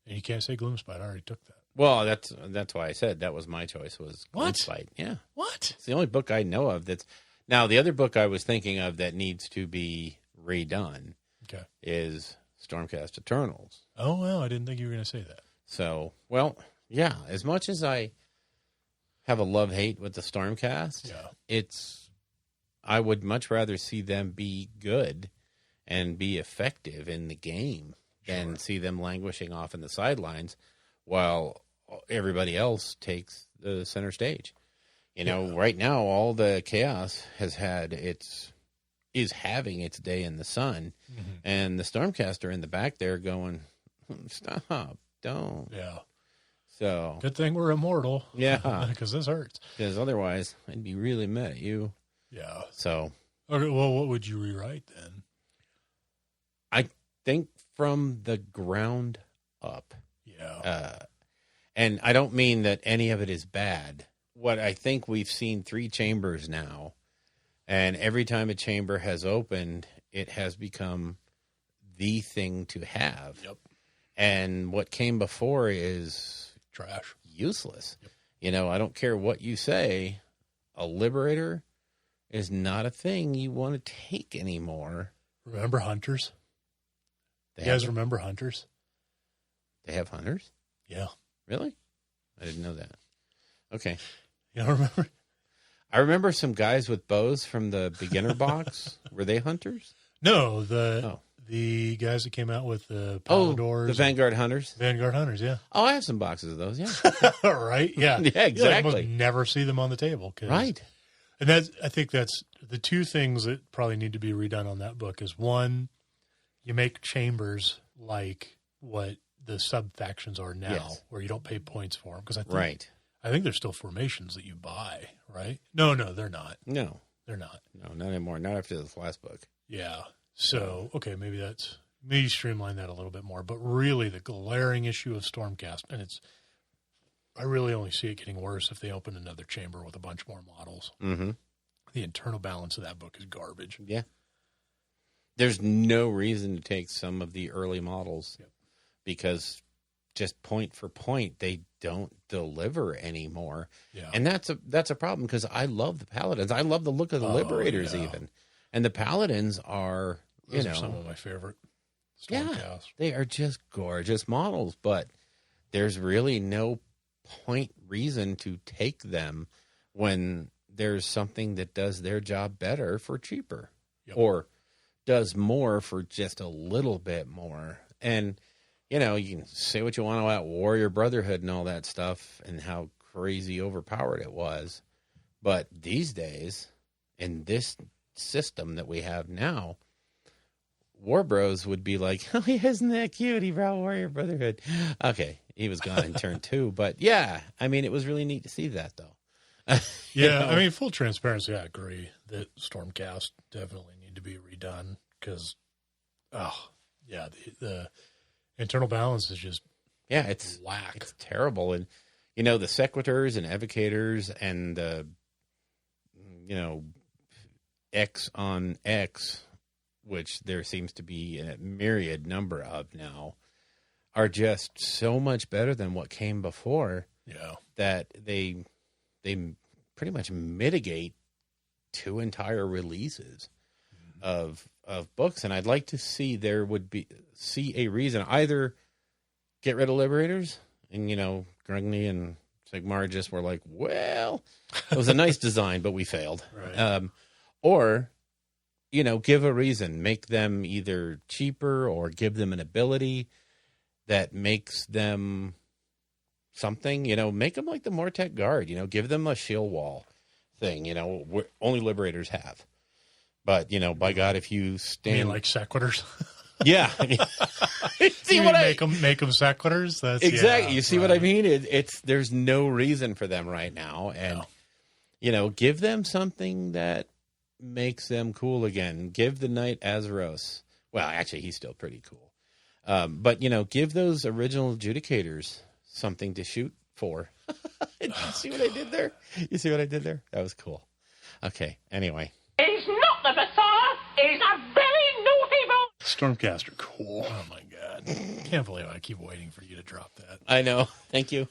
And you can't say Gloomspite. I already took that. Well, that's why I said that was my choice, was Gloomspite. Yeah. What? It's the only book I know of that's... Now, the other book I was thinking of that needs to be redone is Stormcast Eternals. Oh, well, I didn't think you were going to say that. So, well, yeah, as much as I have a love-hate with the Stormcast, I would much rather see them be good and be effective in the game than see them languishing off in the sidelines while everybody else takes the center stage. Right now, all the chaos is having its day in the sun, and the Stormcast are in the back there going, stop, don't. Yeah. So good thing we're immortal. Yeah. Because this hurts. Because otherwise, I'd be really mad at you. Yeah. So. Okay, well, what would you rewrite then? I think from the ground up. Yeah. And I don't mean that any of it is bad what I think we've seen 3 chambers now, and every time a chamber has opened, it has become the thing to have. Yep. And what came before is Trash. useless. Yep. You know, I don't care what you say, a Liberator is not a thing you want to take anymore. Remember Hunters? They You guys have, remember Hunters? they have Hunters? Yeah. Really? I didn't know that. Okay. You don't remember? I remember some guys with bows from the beginner box. Were they Hunters? No, Oh. the guys that came out with the Oh, Paladors. the Vanguard Hunters? Vanguard Hunters, yeah. Oh, I have some boxes of those, yeah. Right? Yeah. Yeah, exactly. You almost never see them on the table. Right. And I think that's the 2 things that probably need to be redone on that book is, one, you make chambers like what the sub-factions are now, Yes. where you don't pay points for them. Because Right. I think there's still formations that you buy, right? No, they're not. No. They're not. No, not anymore. Not after this last book. Yeah. So, okay, maybe streamline that a little bit more. But really, the glaring issue of Stormcast, and I really only see it getting worse if they open another chamber with a bunch more models. Mm-hmm. The internal balance of that book is garbage. Yeah. There's no reason to take some of the early models because just point for point, they don't deliver anymore. Yeah. And that's a problem because I love the Paladins. I love the look of the Liberators even. And the Paladins are, Those are some of my favorite Stormcast. they are just gorgeous models, but there's really no reason to take them when there's something that does their job better for cheaper or does more for just a little bit more. And, you know, you can say what you want about Warrior Brotherhood and all that stuff and how crazy overpowered it was. But these days, in this system that we have now, War Bros would be like, oh, isn't that cute? He brought Warrior Brotherhood. Okay, he was gone in turn 2. But, yeah, I mean, it was really neat to see that, though. Yeah, I mean, full transparency, I agree that Stormcast definitely need to be redone because, the internal balance is just it's whack. It's terrible. And, you know, the Sequitors and Evocators and the, you know, X on X, which there seems to be a myriad number of now, are just so much better than what came before. Yeah. That they pretty much mitigate 2 entire releases of books, and I'd like to see see a reason either get rid of Liberators, and you know Grungni and Sigmar just were like, well, it was a nice design, but we failed, Right. or you know give a reason, make them either cheaper or give them an ability that makes them something, you know, make them like the Mortek Guard, you know, give them a shield wall thing, you know, only Liberators have. But, you know, by God, if you stand... You mean like Sequitors? Yeah. See what make them Sequitors? That's, exactly. Yeah, you see what I mean? There's no reason for them right now. And, you know, give them something that makes them cool again. Give the Knight Azeros. Well, actually, he's still pretty cool. But, you know, give those original Adjudicators something to shoot for. You see what I did there? You see what I did there? That was cool. Okay, anyway. He's not the Messiah. He's a very naughty boy. Stormcast are cool. Oh, my God. Can't believe I keep waiting for you to drop that. I know. Thank you.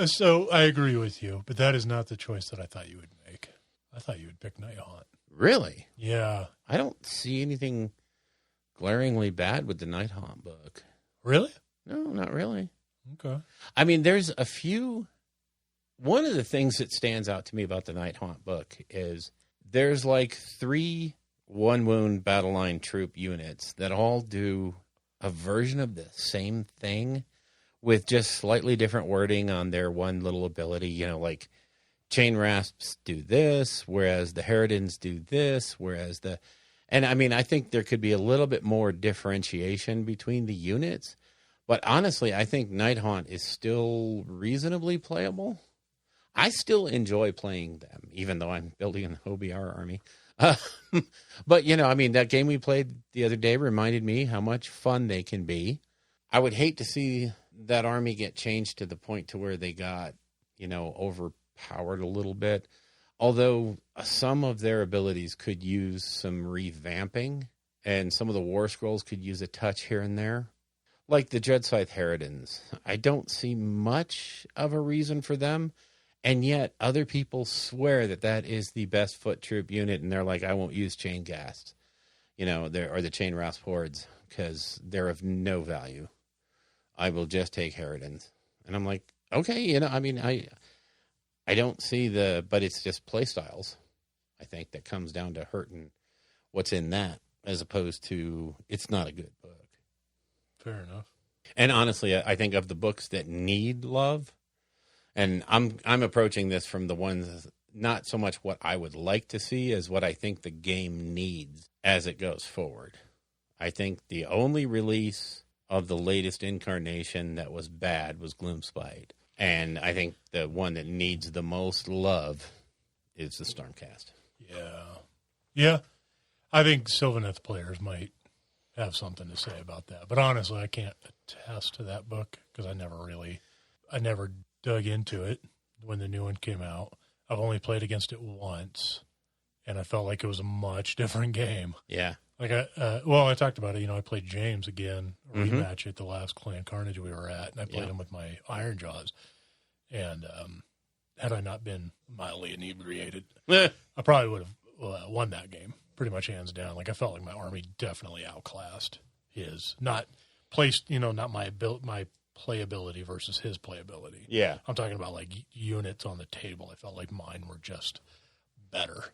So I agree with you, but that is not the choice that I thought you would make. I thought you would pick Night Haunt. Really? Yeah. I don't see anything glaringly bad with the Night Haunt book. Really? No, not really. Okay. I mean, there's a few. One of the things that stands out to me about the Night Haunt book is there's like 3 one-wound battle line troop units that all do a version of the same thing with just slightly different wording on their one little ability. You know, like Chain Rasps do this, whereas the Harridans do this, whereas the... And I mean, I think there could be a little bit more differentiation between the units. But honestly, I think Night Haunt is still reasonably playable. I still enjoy playing them, even though I'm building an OBR army. But, you know, I mean, that game we played the other day reminded me how much fun they can be. I would hate to see that army get changed to the point to where they got overpowered a little bit. Although some of their abilities could use some revamping, and some of the War Scrolls could use a touch here and there. Like the Dreadscythe Harridans. I don't see much of a reason for them, and yet other people swear that is the best foot troop unit, and they're like, I won't use chain gas, or the chain rasp hordes, because they're of no value. I will just take Harridans. And I'm like, okay, I don't see but it's just play styles, I think, that comes down to hurting what's in that, as opposed to it's not a good book. Fair enough. And honestly, I think of the books that need love, and I'm approaching this from the ones, not so much what I would like to see as what I think the game needs as it goes forward. I think the only release of the latest incarnation that was bad was Gloomspite. And I think the one that needs the most love is the Stormcast. Yeah. I think Sylvaneth players might have something to say about that. But honestly, I can't attest to that book because I never dug into it when the new one came out. I've only played against it once, and I felt like it was a much different game. Yeah. Like I talked about it. I played James again, a rematch at the last Clan Carnage we were at, and I played him with my Iron Jaws. And had I not been mildly inebriated, I probably would have won that game pretty much hands down. Like I felt like my army definitely outclassed his. Not placed, not my playability versus his playability. Yeah, I'm talking about like units on the table. I felt like mine were just better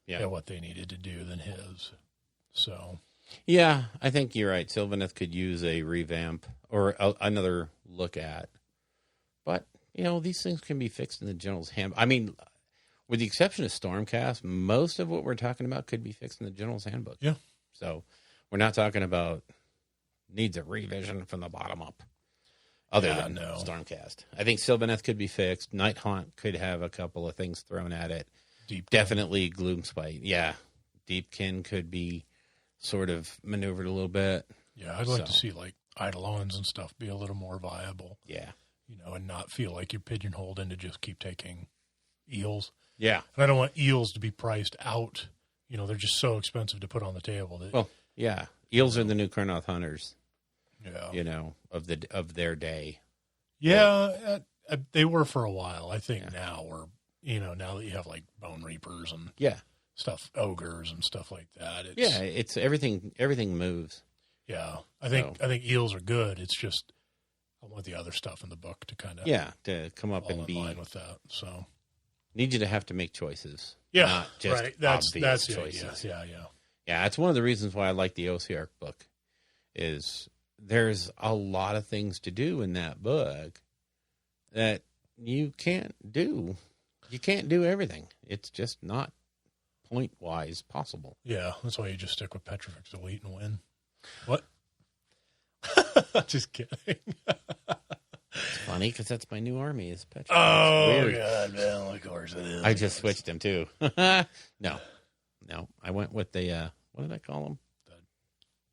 at what they needed to do than his. So, yeah, I think you're right. Sylvaneth could use a revamp or another look at. But, these things can be fixed in the General's Handbook. I mean, with the exception of Stormcast, most of what we're talking about could be fixed in the General's Handbook. Yeah. So, we're not talking about needs a revision from the bottom up other than Stormcast. I think Sylvaneth could be fixed. Nighthaunt could have a couple of things thrown at it. Definitely Gloomspite. Yeah. Deepkin could be sort of maneuvered a little bit. Yeah, I'd like to see like Eidolons and stuff be a little more viable. Yeah. And not feel like you're pigeonholed into just keep taking eels. Yeah. And I don't want eels to be priced out. They're just so expensive to put on the table. That, eels are the new Kurnoth hunters. Yeah. Of their day. Yeah, they were for a while. I think now now that you have like Bone Reapers and stuff, ogres and stuff like that. It's everything moves. Yeah. I think eels are good. It's just I want the other stuff in the book to kind of to come up and be in line with that. So need you to have to make choices. Yeah, not just right. That's choices. Yeah. Yeah, it's one of the reasons why I like the OCR book. Is there's a lot of things to do in that book that you can't do. You can't do everything. It's just not point wise possible. Yeah, that's why you just stick with Petrifex Elite and win. What? Just kidding. It's funny because that's my new army is Petrifex. Oh, God, man. Of course it is. I just switched him, too. No. I went with the, what did I call them? The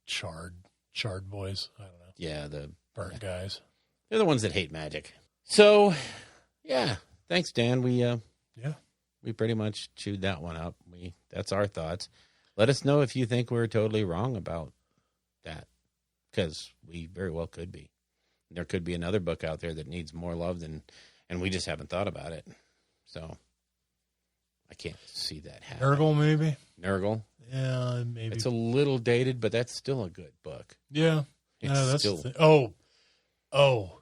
charred boys. I don't know. Yeah, the burnt guys. They're the ones that hate magic. So, yeah. Thanks, Dan. We pretty much chewed that one up. That's our thoughts. Let us know if you think we're totally wrong about that, because we very well could be. There could be another book out there that needs more love and we just haven't thought about it. So I can't see that happening. Nurgle, maybe? Nurgle? Yeah, maybe. It's a little dated, but that's still a good book. Yeah. It's still... still... Oh.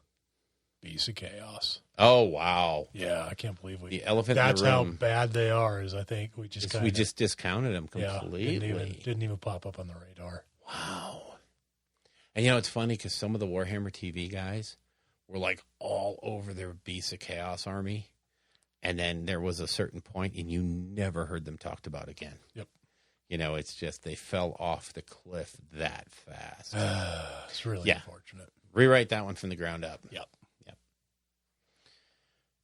Beasts of Chaos. Oh, wow. Yeah, I can't believe the elephant in the room. That's how bad they are, I think we just discounted them completely. Yeah, didn't even pop up on the radar. Wow. And it's funny because some of the Warhammer TV guys were like all over their Beasts of Chaos army. And then there was a certain point and you never heard them talked about again. Yep. It's just they fell off the cliff that fast. It's really unfortunate. Rewrite that one from the ground up. Yep.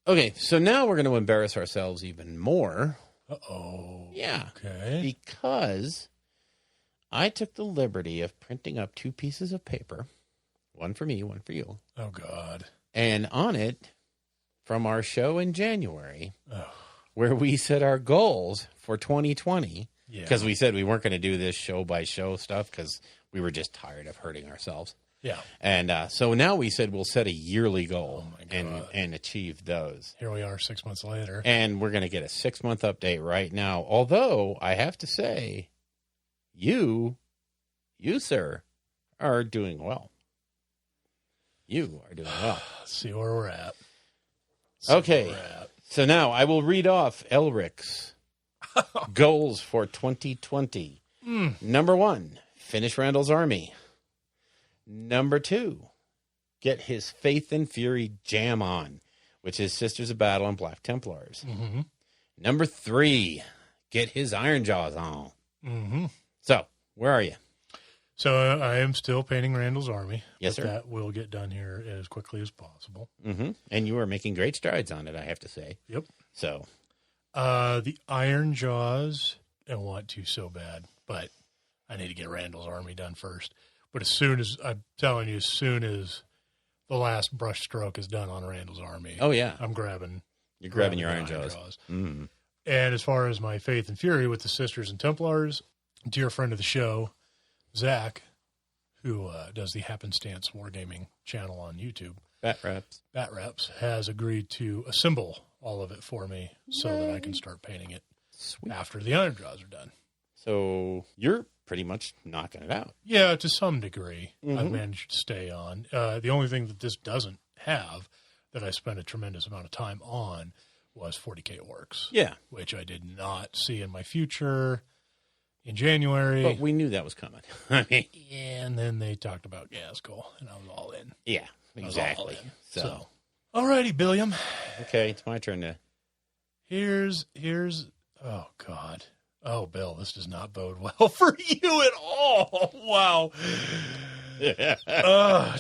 Okay, so now we're going to embarrass ourselves even more. Uh-oh. Yeah. Okay. Because I took the liberty of printing up 2 pieces of paper, one for me, one for you. Oh, God. And on it from our show in January where we set our goals for 2020 because we said we weren't going to do this show by show stuff because we were just tired of hurting ourselves. Yeah. And so now we said we'll set a yearly goal and achieve those. Here we are 6 months later. And we're going to get a 6-month update right now. Although I have to say, you, sir, are doing well. You are doing well. Let's see where we're at. Okay. So now I will read off Elric's goals for 2020. Number 1, finish Randall's army. Number 2, get his Faith and Fury jam on, which is Sisters of Battle and Black Templars. Mm-hmm. Number 3, get his Iron Jaws on. Mm-hmm. So, where are you? So I am still painting Randall's army. Yes, sir. That will get done here as quickly as possible. Mm-hmm. And you are making great strides on it, I have to say. Yep. So, the Iron Jaws, I want to so bad, but I need to get Randall's army done first. But as soon as, I'm telling you, as soon as the last brush stroke is done on Randall's army, oh yeah, I'm grabbing. You're grabbing your Iron Jaws. Mm-hmm. And as far as my Faith and Fury with the Sisters and Templars, dear friend of the show, Zach, who does the Happenstance Wargaming channel on YouTube, Bat Reps, has agreed to assemble all of it for me so that I can start painting it after the Iron Jaws are done. So you're pretty much knocking it out. Yeah, to some degree, I've managed to stay on. The only thing that this doesn't have that I spent a tremendous amount of time on was 40K Orcs. Yeah. Which I did not see in my future in January. But we knew that was coming. I mean, and then they talked about Gaskell, and I was all in. Yeah, exactly. So, all righty, Billiam. Okay, it's my turn to. Here's. Oh God. Oh, Bill, this does not bode well for you at all. Wow.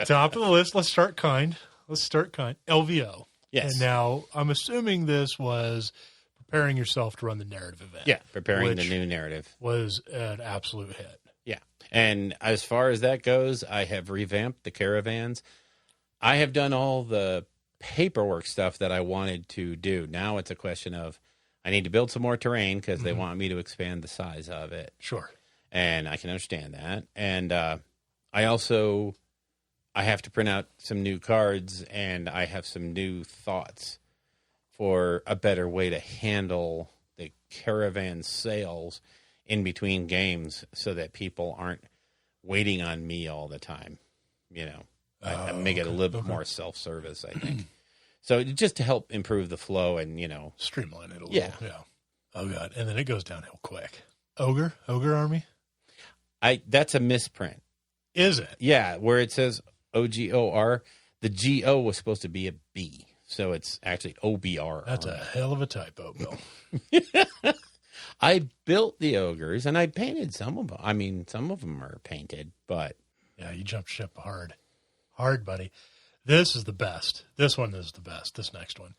Top of the list. Let's start kind. LVO. Yes. And now I'm assuming this was preparing yourself to run the narrative event. Yeah, preparing the new narrative. Was an absolute hit. Yeah. And as far as that goes, I have revamped the caravans. I have done all the paperwork stuff that I wanted to do. Now it's a question of I need to build some more terrain because they want me to expand the size of it. Sure. And I can understand that. And I have to print out some new cards, and I have some new thoughts for a better way to handle the caravan sales in between games so that people aren't waiting on me all the time. You know, I make it a little bit more self-service, I think. So just to help improve the flow and, you know. Streamline it a little. Yeah. Oh, God. And then it goes downhill quick. Ogre Army? That's a misprint. Is it? Yeah, where it says OGOR, the GO was supposed to be a B. So it's actually OBR. That's a hell of a typo, Bill. I built the ogres, and I painted some of them. I mean, some of them are painted, but... Yeah, you jumped ship hard. Hard, buddy. This is the best. This one is the best. This next one.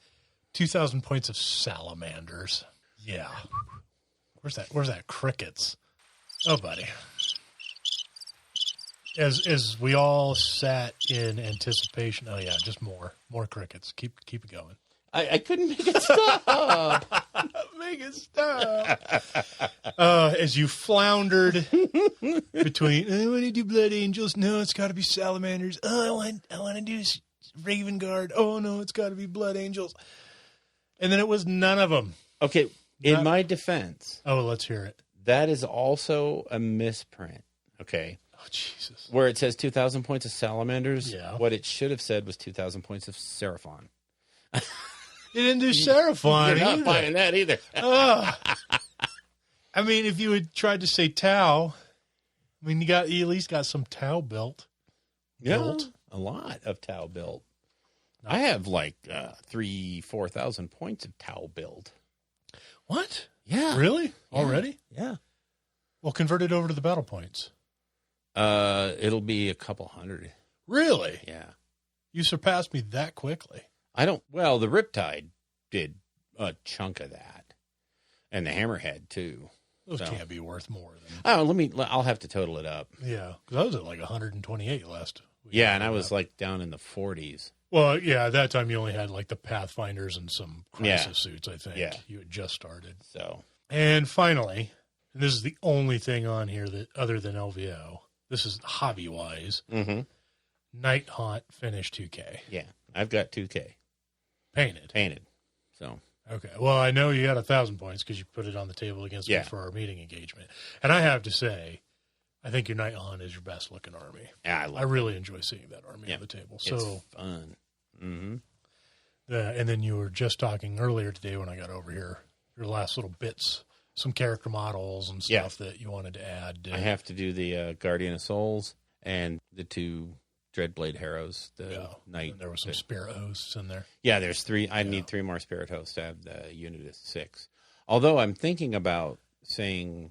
2,000 points of salamanders. Yeah. Where's that crickets? Oh, buddy. As we all sat in anticipation. Oh, yeah, just more crickets. Keep it going. I couldn't make it stop. Make it stop. As you floundered between, I want to do Blood Angels. No, it's got to be salamanders. Oh, I want to do Raven Guard. Oh, no, it's got to be Blood Angels. And then it was none of them. Okay, in my defense. Oh, let's hear it. That is also a misprint. Okay. Oh, Jesus. Where it says 2,000 points of salamanders, what it should have said was 2,000 points of Seraphon. You didn't do Seraphon. You're not buying that either. I mean, if you had tried to say Tau, I mean, you at least got some Tau built. Yeah, a lot of Tau built. I have like 4,000 points of Tau built. What? Yeah. Really? Already? Yeah. Well, convert it over to the battle points. It'll be a couple hundred. Really? Yeah. You surpassed me that quickly. Well, the Riptide did a chunk of that. And the Hammerhead, too. Those can't be worth more than... I'll have to total it up. Yeah, because I was at like 128 last week. Yeah, and I was like down in the 40s. Well, yeah, at that time you only had like the Pathfinders and some crisis suits, I think. Yeah. You had just started. So, And finally, and this is the only thing on here that other than LVO, this is hobby-wise, Night Haunt finished 2K. yeah, I've got 2K Painted. So, Okay. Well, I know you got 1,000 points because you put it on the table against me for our meeting engagement. And I have to say, I think your Night Haunt is your best looking army. yeah, I really enjoy seeing that army on the table. So it's fun. Mm-hmm. And then you were just talking earlier today when I got over here, your last little bits, some character models and stuff that you wanted to add. I have to do the Guardian of Souls and the 2 Dreadblade Heroes. The Knight. And there were some Spirit Hosts in there. Yeah, there's 3. I need 3 more Spirit Hosts to have the unit of 6. Although I'm thinking about saying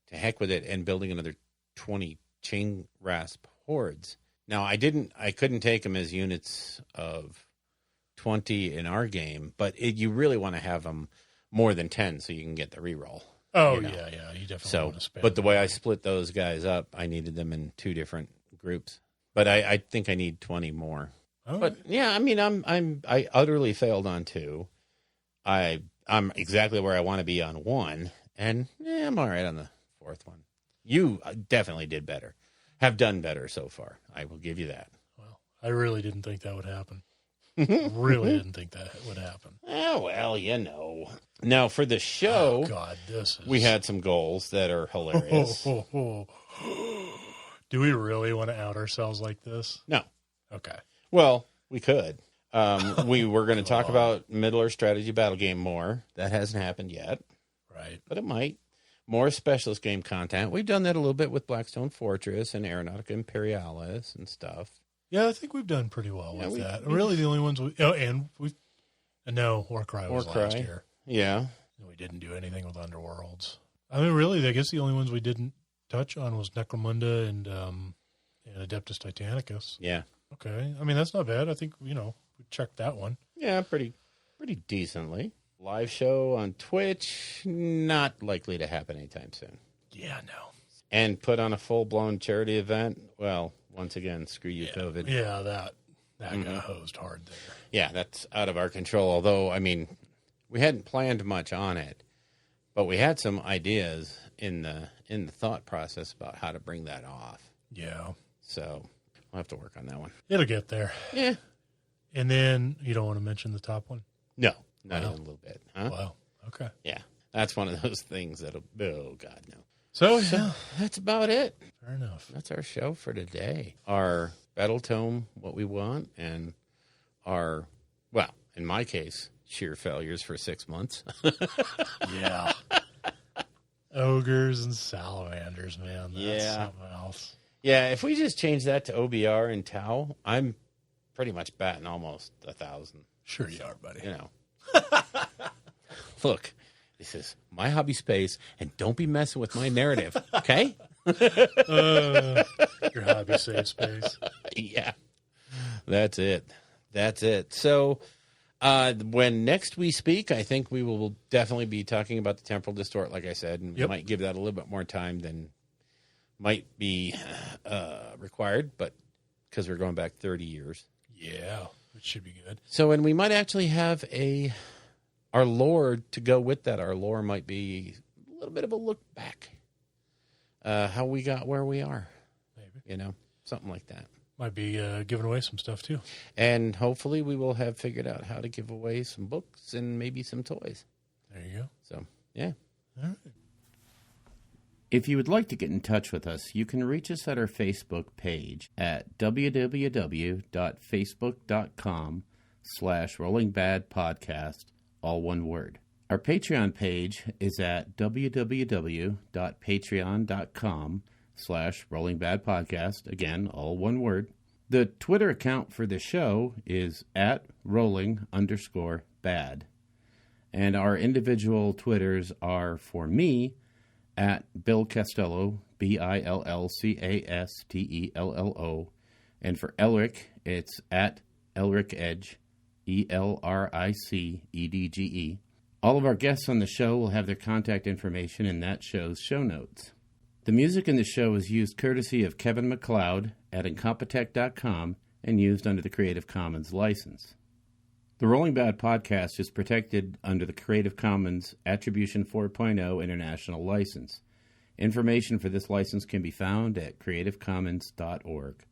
to heck with it and building another 20 Chain Rasp Hordes. Now, I couldn't take them as units of 20 in our game, but you really want to have them more than 10 so you can get the reroll. Oh, you definitely want to spend. But the way I split those guys up, I needed them in 2 different groups. But I think I need 20 more. Oh, but yeah, I mean, I utterly failed on 2. I'm exactly where I want to be on 1, and I'm all right on the 4th one. You definitely did better. Have done better so far. I will give you that. Well, I really didn't think that would happen. Really didn't think that would happen. Oh, well, you know. Now, for the show, we had some goals that are hilarious. Do we really want to out ourselves like this? No. Okay. Well, we could. We were going to talk about Middle-earth strategy battle game more. That hasn't happened yet. Right. But it might. More specialist game content. We've done that a little bit with Blackstone Fortress and Aeronautica Imperialis and stuff. Yeah, I think we've done pretty well with that. Really, the only ones Warcry was last year. Yeah. We didn't do anything with Underworlds. I mean, really, I guess the only ones we didn't touch on was Necromunda and Adeptus Titanicus. Yeah. Okay. I mean, that's not bad. I think, we checked that one. Yeah, pretty decently. Live show on Twitch, not likely to happen anytime soon. Yeah, no. And put on a full-blown charity event, well, once again, screw you, COVID. Yeah, that got hosed hard there. Yeah, that's out of our control. Although, I mean, we hadn't planned much on it, but we had some ideas in the thought process about how to bring that off. Yeah. So we'll have to work on that one. It'll get there. Yeah. And then you don't want to mention the top one? No, not even a little bit. Huh? Wow. Okay. Yeah, that's one of those things that'll. Oh God, no. So that's about it. Fair enough. That's our show for today. Our Battletome, what we want, and our, well, in my case, sheer failures for 6 months. Yeah. Ogres and salamanders, man. That's something else. Yeah, if we just change that to OBR and Tau, I'm pretty much batting almost 1,000. Sure you are, buddy. Look, this is my hobby space, and don't be messing with my narrative, okay? Your hobby safe space. Yeah, that's it. So when next we speak, I think we will definitely be talking about the Temporal Distort, like I said, and we might give that a little bit more time than might be required, but because we're going back 30 years. Yeah, it should be good. So, and we might actually have our lore to go with that. Our lore might be a little bit of a look back. How we got where we are. Maybe. Something like that. Might be giving away some stuff, too. And hopefully we will have figured out how to give away some books and maybe some toys. There you go. So, yeah. All right. If you would like to get in touch with us, you can reach us at our Facebook page at www.facebook.com/rollingbadpodcast, all one word. Our Patreon page is at www.patreon.com/rollingbadpodcast, again, all one word. The Twitter account for the show is at rolling_bad. And our individual Twitters are, for me, at Bill Castello, BILLCASTELLO. And for Elric, it's at Elric Edge, ELRICEDGE. All of our guests on the show will have their contact information in that show's show notes. The music in the show is used courtesy of Kevin MacLeod at Incompetech.com and used under the Creative Commons license. The Rolling Bad podcast is protected under the Creative Commons Attribution 4.0 International License. Information for this license can be found at creativecommons.org.